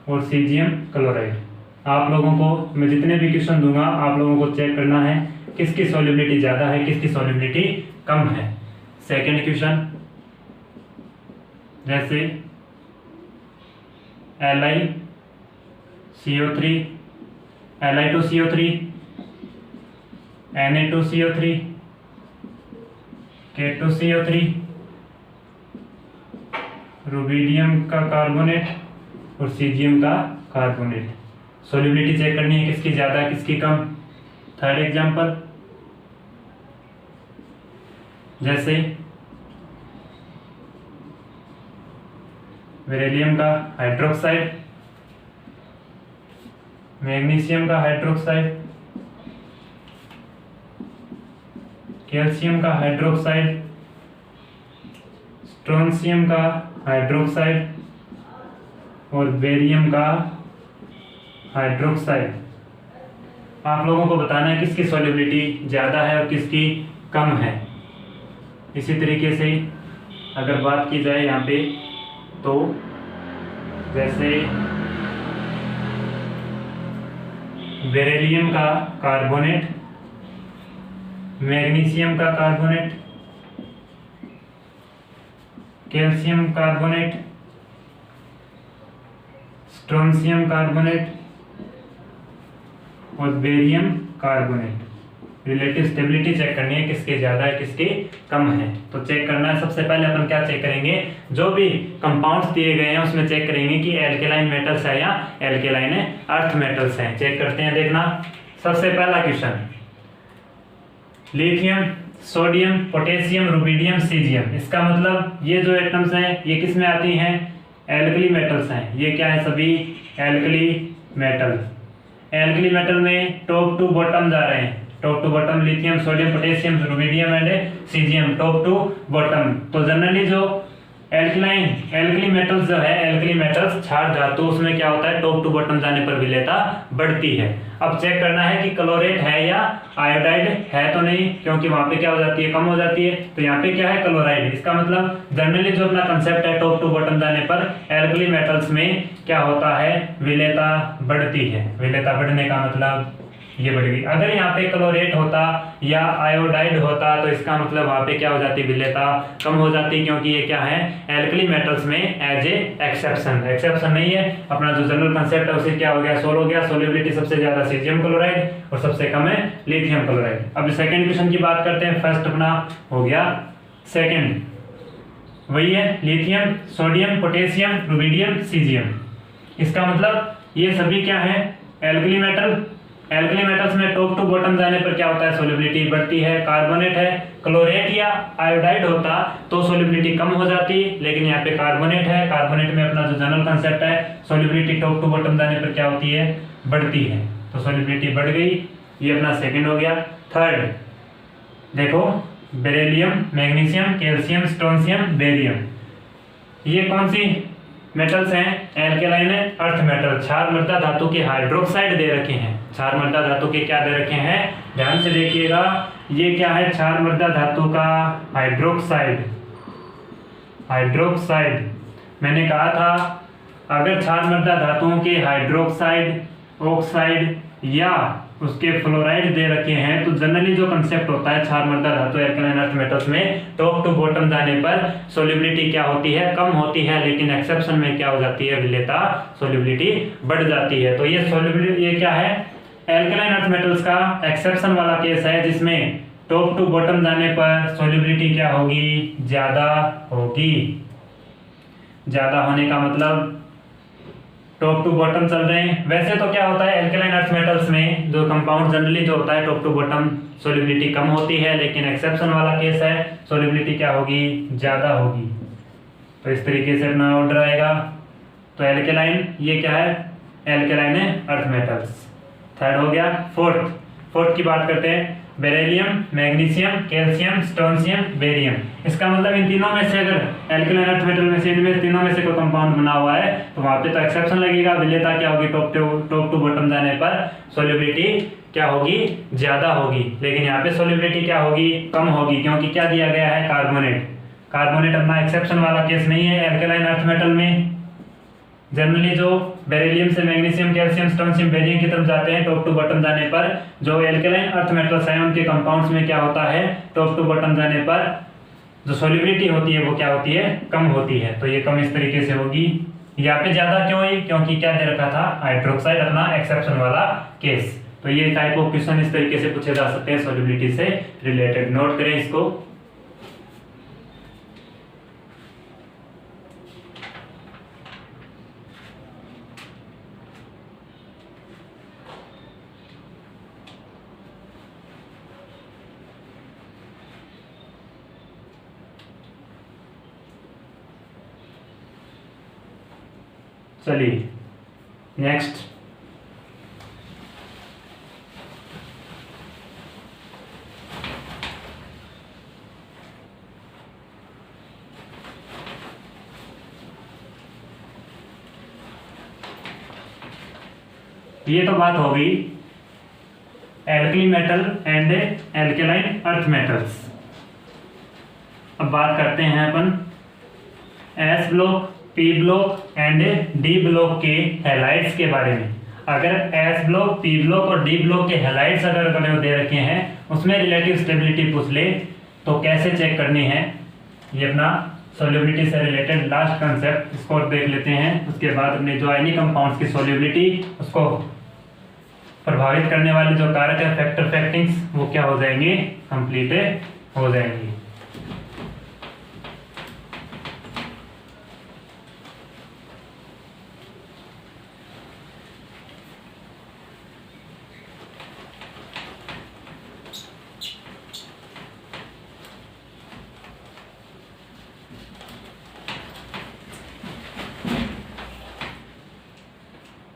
और सीजियम क्लोराइड। आप लोगों को मैं जितने भी क्वेश्चन दूंगा आप लोगों को चेक करना है किसकी सॉल्युबिलिटी ज़्यादा है, किसकी सॉल्युबिलिटी कम है। सेकेंड क्वेश्चन जैसे LiCO3, Li2CO3, Na2CO3, K2CO3, rubidium का कार्बोनेट और सीजियम का कार्बोनेट। सॉल्युबिलिटी चेक करनी है किसकी ज़्यादा किसकी कम। थर्ड एग्जांपल जैसे बेरिलियम का हाइड्रोक्साइड, मैग्नीशियम का हाइड्रोक्साइड, कैल्शियम का हाइड्रोक्साइड, स्ट्रोंशियम का हाइड्रोक्साइड और बेरियम का हाइड्रोक्साइड। आप लोगों को बताना है किसकी सॉल्युबिलिटी ज़्यादा है और किसकी कम है। इसी तरीके से अगर बात की जाए यहाँ पे तो जैसे बेरिलियम का कार्बोनेट, मैग्नीशियम का carbonate, calcium carbonate, strontium carbonate और barium carbonate. Relative stability check करनी है किसके ज्यादा है किसके कम है। तो चेक करना है, सबसे पहले अपन क्या चेक करेंगे, जो भी कंपाउंड्स दिए गए हैं उसमें चेक करेंगे कि एल्केलाइन मेटल्स है या एल्केलाइन अर्थ मेटल्स हैं। चेक करते हैं, देखना। सबसे पहला question lithium, sodium, potassium, rubidium, caesium. इसका मतलब ये जो एटम्स हैं ये किस में आती हैं, एल्कली मेटल्स हैं। ये क्या है, सभी एल्कली मेटल। एल्कली मेटल में टॉप टू बॉटम जा रहे हैं, top to bottom lithium, sodium, potassium, rubidium and caesium, top to bottom. तो जनरली जो एल्कली मेटल्स जो है, एल्कली मेटल्स क्षार धातु, उसमें क्या होता है, टॉप टू बॉटम जाने पर विलेयता बढ़ती है। अब चेक करना है कि क्लोरेट है या आयोडाइड है, तो नहीं, क्योंकि वहां पे क्या हो जाती है, कम हो जाती है। तो यहाँ पे क्या है, क्लोराइड। इसका मतलब जनरली जो अपना कंसेप्ट है टॉप टू बॉटम जाने पर एल्कली मेटल्स में क्या होता है, विलेयता बढ़ती है। विलेयता बढ़ने का मतलब ये बढ़ गई। अगर यहाँ पे क्लोरेट होता या आयोडाइड होता तो इसका मतलब वहाँ पे क्या हो जाती, विलेयता कम हो जाती, क्योंकि ये क्या है, एल्कली मेटल्स में एज ए एक्सेप्शन नहीं है। अपना जो जनरल कंसेप्ट है उसे क्या हो गया, सोल्व हो गया। सोल्युबिलिटी सबसे ज्यादा सीजियम क्लोराइड और सबसे कम है लिथियम क्लोराइड। अब सेकंड क्वेश्चन की बात करते हैं। फर्स्ट अपना हो गया, सेकंड वही है lithium, sodium, potassium, rubidium, caesium. इसका मतलब ये सभी क्या है, एल्कली मेटल। एल्कली मेटल्स में टॉप टू बॉटम जाने पर क्या होता है, सोल्युबिलिटी बढ़ती है। कार्बोनेट है, क्लोरेट या आयोडाइड होता तो सोल्युबिलिटी कम हो जाती, लेकिन यहाँ पे कार्बोनेट है। कार्बोनेट में अपना जो जनरल कंसेप्ट है, सोल्युबिलिटी टॉप टू बॉटम जाने पर क्या होती है, बढ़ती है। तो सोल्युबिलिटी बढ़ गई। ये अपना सेकंड हो गया। थर्ड देखो, beryllium, magnesium, calcium, strontium, barium, ये कौन सी मेटल्स हैं? एल्केलाइन अर्थ मेटल, क्षार मृदा धातु के हाइड्रोक्साइड दे रखे हैं। क्षार मृदा धातु के क्या दे रखे हैं? ध्यान से देखिएगा, ये क्या है? क्षार मृदा धातु का हाइड्रोक्साइड। हाइड्रोक्साइड मैंने कहा था, अगर क्षार मृदा धातुओं के हाइड्रोक्साइड, ऑक्साइड या उसके फ्लोराइड दे रखे हैं तो जनरली जो कंसेप्ट होता है क्षार मृदा धातु एल्कलाइन अर्थ मेटल्स में, टॉप टू बॉटम जाने पर सोल्युबिलिटी क्या होती है? कम होती है, लेकिन एक्सेप्शन में क्या हो जाती है? विलेयता, सोल्युबिलिटी बढ़ जाती है। तो ये सोल्युबिलिटी, ये क्या है? एल्कलाइन अर्थ मेटल्स का एक्सेप्शन वाला केस है, जिसमें टॉप टू बॉटम जाने पर सोल्युबिलिटी क्या होगी? ज्यादा होगी। ज्यादा होने का मतलब टॉप टू बॉटम चल रहे हैं। वैसे तो क्या होता है एल्कलाइन अर्थ मेटल्स में, जो कंपाउंड जनरली जो होता है टॉप टू बॉटम सोल्युबिलिटी कम होती है, लेकिन एक्सेप्शन वाला केस है, सोल्युबिलिटी क्या होगी? ज्यादा होगी। तो इस तरीके से अपना ऑर्डर आएगा। तो एल्कलाइन, ये क्या है? Alkaline earth metals. थर्ड हो गया। फोर्थ की बात करते हैं, beryllium, magnesium, calcium, strontium, barium. इसका मतलब इन तीनों में से अगर एल्कलाइन अर्थ मेटल में से, इनमें तीनों में से कोई कंपाउंड बना हुआ है तो वहां पे तो एक्सेप्शन लगेगा। विलेयता क्या होगी? टॉप टू बॉटम जाने पर सोल्युबिलिटी क्या होगी? ज्यादा होगी। लेकिन यहाँ पे सोल्युबिलिटी क्या होगी? कम होगी, क्योंकि क्या दिया गया है? कार्बोनेट। कार्बोनेट अपना एक्सेप्शन वाला केस नहीं है एल्कलाइन अर्थ मेटल में। जनरली जो बेरिलियम से मैग्नीशियम, कैल्शियम, स्ट्रोंशियम, बेरियम की तरफ जाते हैं टॉप टू बॉटम जाने पर, जो एल्कलाइन अर्थ मेटल्स हैं उनके कंपाउंड्स में क्या होता है? टॉप टू बॉटम जाने पर जो सोल्युबिलिटी होती है वो क्या होती है? कम होती है। तो ये कम इस तरीके से होगी। यहाँ पे ज्यादा क्यों हुई? क्योंकि क्या दे रखा था? हाइड्रोक्साइड, अपना एक्सेप्शन वाला केस। तो ये टाइप ऑफ क्वेश्चन इस तरीके से पूछे जा सकते हैं सोल्युबिलिटी से रिलेटेड। नोट करें इसको। चलिए नेक्स्ट, ये तो बात हो गई alkali metal and alkaline earth metals. अब बात करते हैं अपन S block, P block and D block के हैलाइड्स के बारे में। अगर एस ब्लॉक, पी ब्लॉक और डी ब्लॉक के हैलाइड्स अगर बने दे रखे हैं, उसमें रिलेटिव स्टेबिलिटी पूछ ले तो कैसे चेक करनी है? ये अपना सोल्युबिलिटी से रिलेटेड लास्ट कंसेप्ट, इसको देख लेते हैं। उसके बाद अपने जो आयनिक कंपाउंड्स की सोल्युबिलिटी, उसको प्रभावित करने वाले जो कारक है फैक्टर फैक्टिंग्स, वो क्या हो जाएंगे? कंप्लीट हो जाएंगी।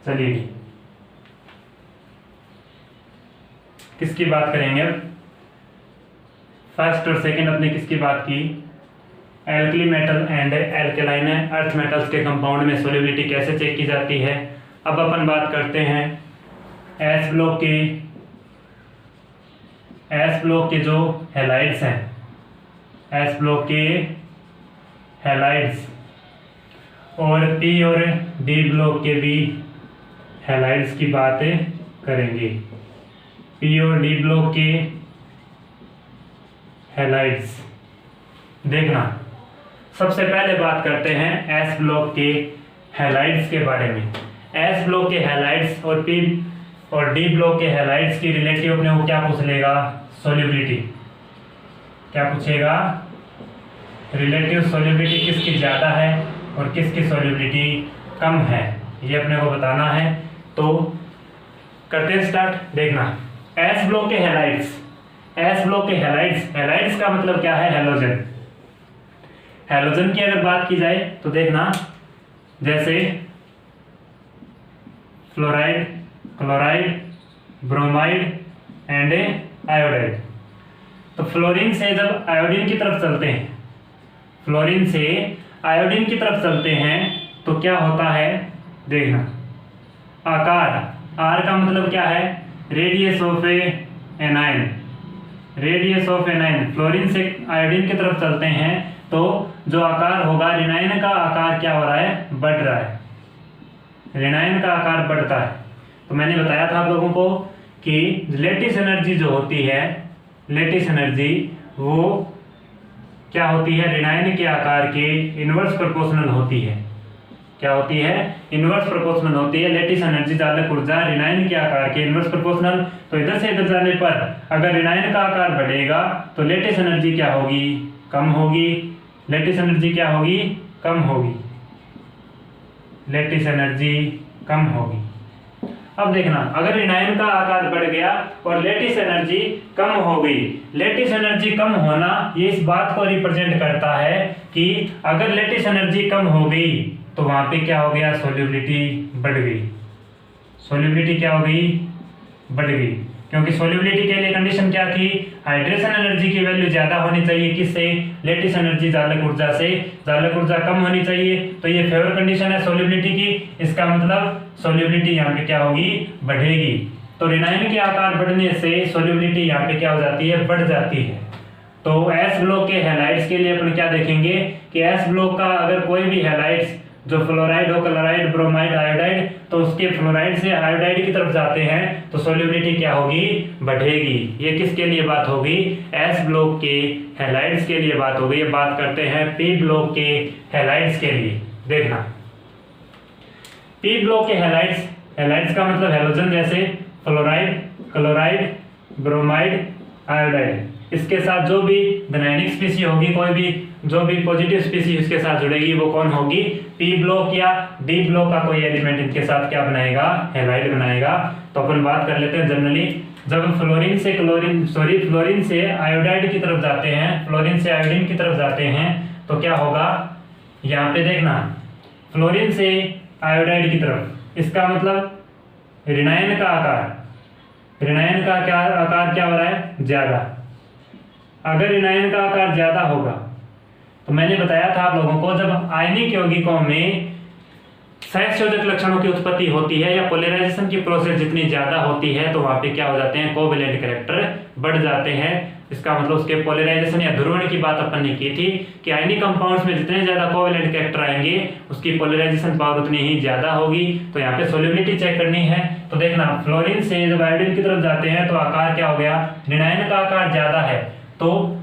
चलिए किसकी बात करेंगे अब? फर्स्ट और सेकंड अपने किसकी बात की? Alkali metal and alkaline earth metals के कंपाउंड में सोल्युबिलिटी कैसे चेक की जाती है। अब अपन बात करते हैं एस ब्लॉक के जो हैलाइड्स हैं, एस ब्लॉक के हैलाइड्स, और पी और डी ब्लॉक के भी हैलाइड्स की बातें करेंगे। पी और डी ब्लॉक के हैलाइड्स देखना। सबसे पहले बात करते हैं एस ब्लॉक के हैलाइड्स के बारे में। एस ब्लॉक के हैलाइड्स और पी और डी ब्लॉक के हैलाइड्स की रिलेटिव अपने को क्या पूछ लेगा? सोल्युबिलिटी। क्या पूछेगा? रिलेटिव सोल्युबिलिटी किसकी ज़्यादा है और किसकी सोल्युबिलिटी कम है, ये अपने को बताना है। तो करते हैं स्टार्ट। देखना एस ब्लॉक के हैलाइड्स, एस ब्लॉक के हैलाइड्स, हैलाइड्स का मतलब क्या है? हैलोजन। हैलोजन की अगर बात की जाए तो देखना, जैसे fluoride, chloride, bromide, and iodide. तो फ्लोरीन से जब आयोडीन की तरफ चलते हैं, फ्लोरीन से आयोडीन की तरफ चलते हैं तो क्या होता है देखना। आकार, आर का मतलब क्या है, radius of anion, radius of anion. Fluorine से आयोडीन की तरफ चलते हैं तो जो आकार होगा, ऋणायन का आकार क्या हो रहा है, बढ़ रहा है, ऋणायन का आकार बढ़ता है। तो मैंने बताया था आप लोगों को कि लेटिस एनर्जी जो होती है, लेटिस एनर्जी वो क्या होती है, ऋणायन के आकार के इनवर्स प्रोपोर्शनल होती है। क्या होती है, इनवर्स प्रोपोर्शनल होती है। लेटिस एनर्जी चालक ऊर्जा ऋणायन के आकार के इनवर्स प्रोपोर्शनल। तो इधर से इधर जाने पर अगर ऋणायन का आकार बढ़ेगा तो लेटिस एनर्जी क्या होगी, कम होगी। लेटिस एनर्जी क्या होगी, कम होगी, लेटिस एनर्जी कम होगी। अब देखना, अगर ऋणायन का आकार बढ़ गया और लेटिस एनर्जी कम हो गई, लेटिस एनर्जी कम होना ये इस बात को रिप्रेजेंट करता है कि अगर लेटिस एनर्जी कम हो गई तो वहां पे क्या हो गया, सोल्यूबिलिटी बढ़ गई। सोल्यूबिलिटी क्या हो गई, बढ़ गई, क्योंकि सोल्यूबिलिटी के लिए कंडीशन क्या थी, हाइड्रेशन एनर्जी की वैल्यू ज्यादा होनी चाहिए, किससे, लेटिस एनर्जी चालक ऊर्जा से, चालक ऊर्जा कम होनी चाहिए। तो ये फेवर कंडीशन है सोल्यूबिलिटी की, इसका मतलब सोल्यूबिलिटी यहाँ पे क्या होगी, बढ़ेगी। तो ऋणायन के आकार बढ़ने से सोल्यूबिलिटी यहाँ पे क्या हो जाती है, बढ़ जाती है। तो एस ब्लॉक के हैलाइड्स के लिए अपन क्या देखेंगे कि एस ब्लॉक का अगर कोई भी हैलाइड्स जो फ्लोराइड हो, क्लोराइड, ब्रोमाइड, आयोडाइड, तो उसके फ्लोराइड से आयोडाइड की तरफ जाते हैं तो सोल्यूबिलिटी क्या होगी, बढ़ेगी। ये किसके लिए बात होगी, एस ब्लॉक के हैलाइड्स के लिए बात होगी। ये बात करते हैं पी ब्लॉक के हैलाइड्स के लिए। देखना, पी ब्लॉक के हैलाइड्स, हैलाइड्स का मतलब हैलोजन, जैसे फ्लोराइड, क्लोराइड, ब्रोमाइड, आयोडाइड, इसके साथ जो भी धनायनिक स्पीसी होगी, कोई भी जो भी पॉजिटिव स्पीसी इसके साथ जुड़ेगी वो कौन होगी, पी ब्लॉक या डी ब्लॉक का कोई एलिमेंट इनके साथ क्या बनाएगा, हैलाइड बनाएगा। तो अपन बात कर लेते हैं जनरली, जब फ्लोरीन से फ्लोरीन से आयोडाइड की तरफ जाते हैं, फ्लोरीन से आयोडीन की तरफ जाते हैं तो क्या होगा, यहाँ पे देखना, फ्लोरीन से आयोडाइड की तरफ, इसका मतलब ऋणायन का आकार, ऋणायन का क्या आकार क्या हो रहा है, ज्यादा। अगर ऋणायन का आकार ज्यादा होगा तो मैंने बताया था आप लोगों को, जब आयनिक यौगिकों में सहसंयोजक लक्षणों की उत्पत्ति होती है या पोलराइजेशन की प्रोसेस जितनी ज्यादा होती है तो वहां पे क्या हो जाते हैं, कोवेलेंट कैरेक्टर बढ़ जाते हैं। इसका मतलब उसके पोलराइजेशन या ध्रुवण की बात अपन ने की थी कि आयनिक कंपाउंड्स में जितने ज्यादा कोवेलेंट कैरेक्टर आएंगे उसकी पोलराइजेशन पावर उतनी ही ज्यादा होगी। तो यहाँ पे सोल्यूबिलिटी चेक करनी है। तो देखना, फ्लोरीन से जब आयोडीन की तरफ जाते हैं तो आकार क्या हो गया, ऋणायन का आकार ज्यादा है। तो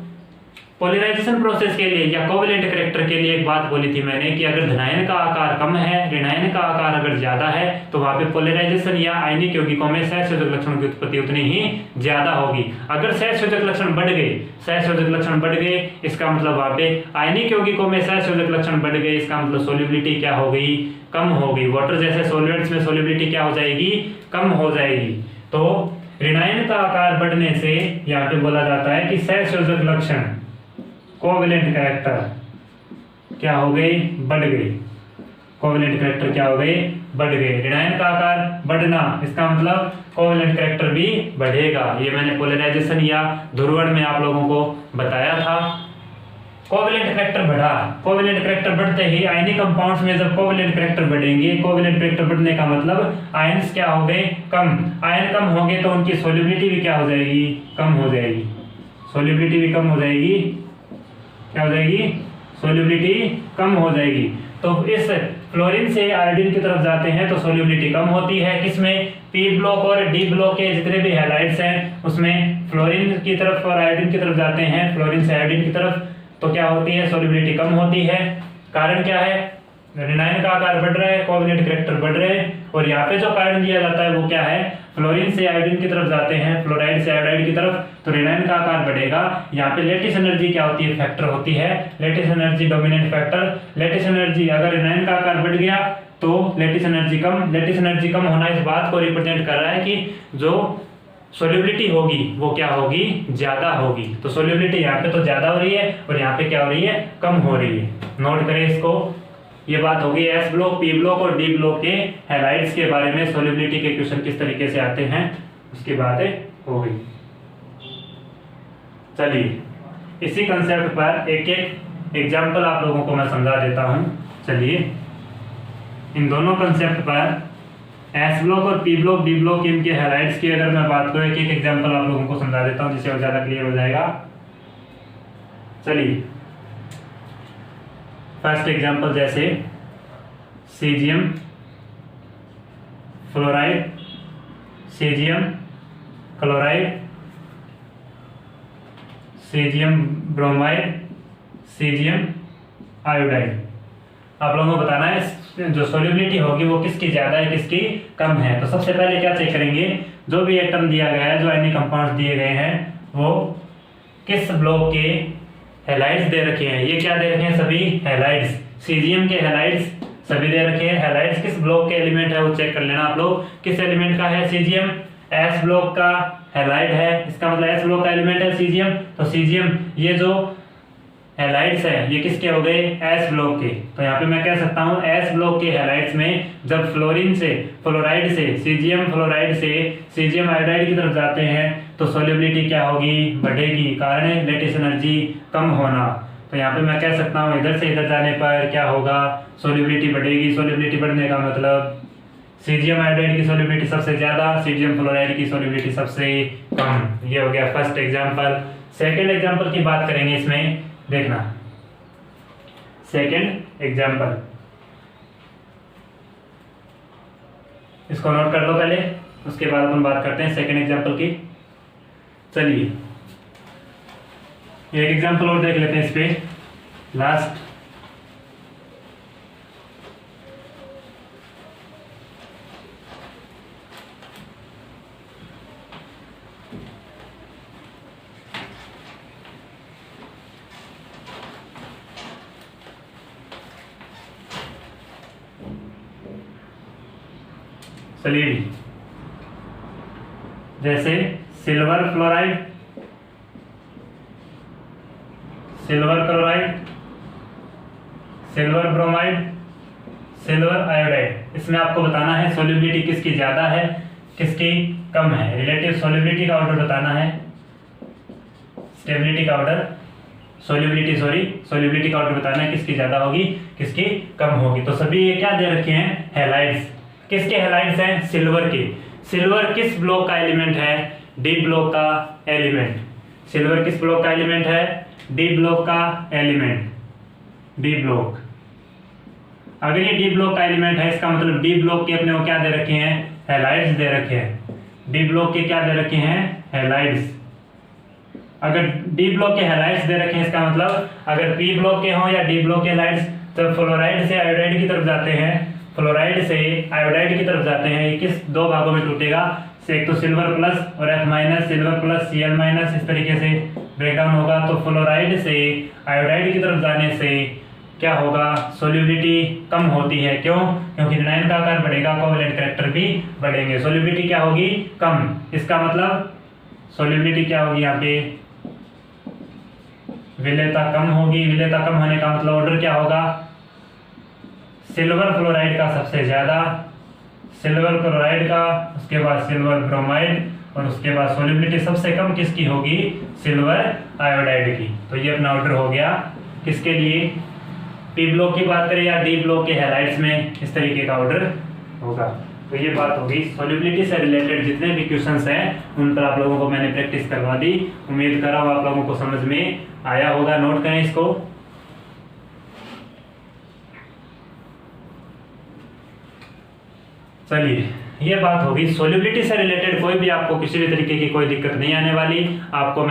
पोलराइजेशन प्रोसेस के लिए या कोवेलेंट कैरेक्टर के लिए एक बात बोली थी मैंने कि अगर धनायन का आकार कम है, ऋणायन का आकार अगर ज्यादा है तो वहां पे पोलराइजेशन या आयनिक यौगिकों में सहसंयोजक लक्षणों की उत्पत्ति उतनी ही ज्यादा होगी। अगर सहसंयोजक लक्षण बढ़ गए, सहसंयोजक लक्षण बढ़ गए, इसका मतलब वहां पे आयनिक यौगिकों में सहसंयोजक लक्षण बढ़ गए, इसका मतलब सोल्यूबिलिटी क्या हो गई, कम हो गई। वाटर जैसे सॉल्वेंट्स में सोल्यूबिलिटी क्या हो जाएगी, कम हो जाएगी। तो ऋणायन का आकार बढ़ने से यहाँ पे बोला जाता है कि सहसंयोजक लक्षण, कोवेलेंट कैरेक्टर क्या हो गई, बढ़ गई। कोवेलेंट कैरेक्टर क्या हो गई, बढ़ गए। ऋणायन का आकार बढ़ना, इसका मतलब कोवेलेंट कैरेक्टर भी बढ़ेगा। ये मैंने पोलराइजेशन या ध्रुवण में आप लोगों को बताया था। कोवेलेंट कैरेक्टर बढ़ा, कोवेलेंट कैरेक्टर बढ़ते ही आयनिक कंपाउंड्स में जब कोवेलेंट कैरेक्टर बढ़ेंगे, कोवेलेंट कैरेक्टर बढ़ने का मतलब आयंस क्या हो गए, कम। आयन कम हो गए तो उनकी सोल्यूबिलिटी भी क्या हो जाएगी, कम हो जाएगी। सोल्यूबिलिटी भी कम हो जाएगी, क्या हो जाएगी, सोल्यूबिलिटी कम हो जाएगी। तो इस फ्लोरीन से आयोडीन की तरफ जाते हैं तो सोल्यूबिलिटी कम होती है। किसमें, पी ब्लॉक और डी ब्लॉक के जितने भी हैलाइड्स हैं उसमें फ्लोरीन की तरफ और आयोडीन की तरफ जाते हैं, फ्लोरीन से आयोडीन की तरफ, तो क्या होती है, सोल्यूबिलिटी कम होती है। कारण क्या है, ऋणायन का आकार बढ़ रहा है, कोवेलेंट कैरेक्टर बढ़ रहे हैं। और यहाँ पे जो कारण दिया जाता है वो क्या है, फ्लोरीन से आयोडीन की तरफ जाते हैं, फ्लोराइड से आयोडाइड की तरफ, तो ऋणायन का आकार बढ़ेगा। यहाँ पे लेटिस एनर्जी क्या होती है, फैक्टर होती है, lattice energy dominant factor. Lattice energy, अगर ऋणायन का आकार बढ़ गया तो लेटिस एनर्जी कम। लेटिस एनर्जी कम होना इस बात को रिप्रेजेंट कर रहा है कि जो सोल्यूबिलिटी होगी वो क्या होगी, ज्यादा होगी। तो सोल्यूबिलिटी यहाँ पे तो ज्यादा हो रही है और यहाँ पे क्या हो रही है, कम हो रही है। नोट करें इसको। ये बात होगी एस ब्लॉक, पी ब्लॉक और डी ब्लॉक के हैलाइड्स के बारे में। सोल्यूबिलिटी के क्वेश्चन किस तरीके से आते हैं उसकी बात हो गई। चलिए इसी कंसेप्ट पर एक एक एग्जाम्पल आप लोगों को मैं समझा देता हूँ। चलिए इन दोनों कंसेप्ट पर एस ब्लॉक और पी ब्लॉक डी ब्लॉक इनके हैलाइट्स की अगर मैं बात करूँ, एक एक एग्जाम्पल आप लोगों को समझा देता हूँ जिससे और ज़्यादा क्लियर हो जाएगा। चलिए फर्स्ट एग्जाम्पल जैसे caesium fluoride, caesium chloride, caesium bromide, caesium iodide. आप लोगों को बताना है जो सॉल्युबिलिटी होगी वो किसकी ज़्यादा है किसकी कम है। तो सबसे पहले क्या चेक करेंगे, जो भी एटम दिया गया है, जो एनी कंपाउंड दिए गए हैं वो किस ब्लॉक के हैलाइड्स दे रखे हैं। ये क्या दे रखे हैं, सभी हैलाइड्स। सीजियम के हैलाइड्स सभी दे रखे हैं। हैलाइड्स किस ब्लॉक के एलिमेंट है वो चेक कर लेना आप लोग, किस एलिमेंट का है। सीजियम एस ब्लॉक का हैलाइड है, इसका मतलब एस ब्लॉक का एलिमेंट है सीजियम। तो सीजियम ये जो हैलाइड्स है ये किसके हो गए, एस ब्लॉक के। तो यहाँ पे मैं कह सकता हूँ एस ब्लॉक के हैलाइड्स में जब फ्लोरीन से फ्लोराइड से सीजियम फ्लोराइड से सीजियम आयोडाइड की तरफ जाते हैं तो सॉल्युबिलिटी क्या होगी, बढ़ेगी, कारण लैटिस एनर्जी कम होना। तो यहाँ पे मैं कह सकता हूँ इधर से इधर जाने पर क्या होगा, सॉल्युबिलिटी बढ़ेगी। सॉल्युबिलिटी बढ़ने का मतलब सीजियम आयोडाइड की सॉल्युबिलिटी सबसे ज़्यादा, सीजियम फ्लोराइड की सॉल्युबिलिटी सबसे कम। ये हो गया फर्स्ट एग्जाम्पल। सेकेंड एग्जाम्पल की बात करेंगे, इसमें देखना सेकेंड एग्जाम्पल, इसको नोट कर लो पहले, उसके बाद अपन बात करते हैं सेकेंड एग्जाम्पल की। चलिए एक एग्जाम्पल और देख लेते हैं इस पे लास्ट। चलिए जैसे silver fluoride, silver chloride, silver bromide, silver iodide, इसमें आपको बताना है सॉल्युबिलिटी किसकी ज़्यादा है किसकी कम है। रिलेटिव सॉल्युबिलिटी का ऑर्डर बताना है, स्टेबिलिटी का ऑर्डर, सॉल्युबिलिटी का ऑर्डर बताना है किसकी ज़्यादा होगी किसकी कम होगी। तो सभी ये क्या दे रखे हैं, हैलाइड्स। किसके हैलाइड्स हैं, सिल्वर के। सिल्वर किस ब्लॉक का एलिमेंट है, डी ब्लॉक का एलिमेंट। सिल्वर किस ब्लॉक का एलिमेंट है, डी ब्लॉक का एलिमेंट, डी ब्लॉक। अगर ये डी ब्लॉक का एलिमेंट है इसका मतलब डी ब्लॉक के अपने को क्या दे रखे हैं, हैलाइड्स दे रखे हैं। डी ब्लॉक के क्या दे रखे हैं, हैलाइड्स। अगर डी ब्लॉक के हैलाइड्स दे रखे हैं इसका मतलब अगर पी ब्लॉक के हों या डी ब्लॉक के हैलाइड्स तो फ्लोराइड से आयोडाइड की तरफ जाते हैं, फ्लोराइड से आयोडाइड की तरफ जाते हैं। ये किस दो भागों में टूटेगा, एक तो सिल्वर प्लस और F minus, silver plus CL minus, इस तरीके से ब्रेकडाउन होगा। तो फ्लोराइड से आयोडाइड की तरफ जाने से क्या होगा, सॉल्युबिलिटी कम होती है। क्यों, क्योंकि एनायन का आकार बढ़ेगा, कोवैलेंट कैरेक्टर भी बढ़ेंगे, सॉल्युबिलिटी क्या होगी, कम। इसका मतलब सॉल्युबिलिटी क्या होगी, यहाँ पे विलेयता कम होगी। विलेयता कम होने का मतलब ऑर्डर क्या होगा, सिल्वर फ्लोराइड का सबसे ज़्यादा, सिल्वर क्लोराइड का, उसके बाद सिल्वर ब्रोमाइड और उसके बाद सॉल्युबिलिटी सबसे कम किसकी होगी, सिल्वर आयोडाइड की। तो ये अपना ऑर्डर हो गया किसके लिए, पी ब्लॉक की बात करें या डी ब्लॉक के हैलाइड्स में इस तरीके का ऑर्डर होगा। तो ये बात होगी सॉल्युबिलिटी से रिलेटेड जितने भी क्वेश्चंस हैं उन पर आप लोगों को मैंने प्रैक्टिस करवा दी। उम्मीद कर रहा हूँ आप लोगों को समझ में आया होगा। नोट करें इसको। चलिए ये बात होगी सॉल्युबिलिटी से रिलेटेड। कोई भी आपको किसी भी तरीके की कोई दिक्कत नहीं आने वाली। आपको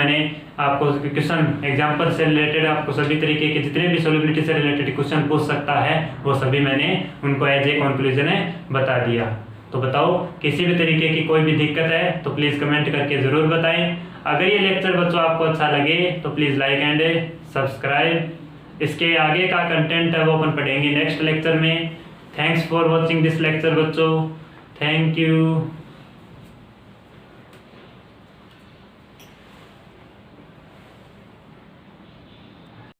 क्वेश्चन एग्जाम्पल से रिलेटेड आपको सभी तरीके के जितने भी सॉल्युबिलिटी से रिलेटेड क्वेश्चन पूछ सकता है वो सभी मैंने उनको एज ए कंक्लूजन बता दिया। तो बताओ किसी भी तरीके की कोई भी दिक्कत है तो प्लीज़ कमेंट करके ज़रूर बताएं। अगर ये लेक्चर बच्चों आपको अच्छा लगे तो प्लीज़ लाइक एंड सब्सक्राइब। इसके आगे का कंटेंट है वो अपन पढ़ेंगे नेक्स्ट लेक्चर में। Thanks for watching this lecture बच्चों, थैंक यू।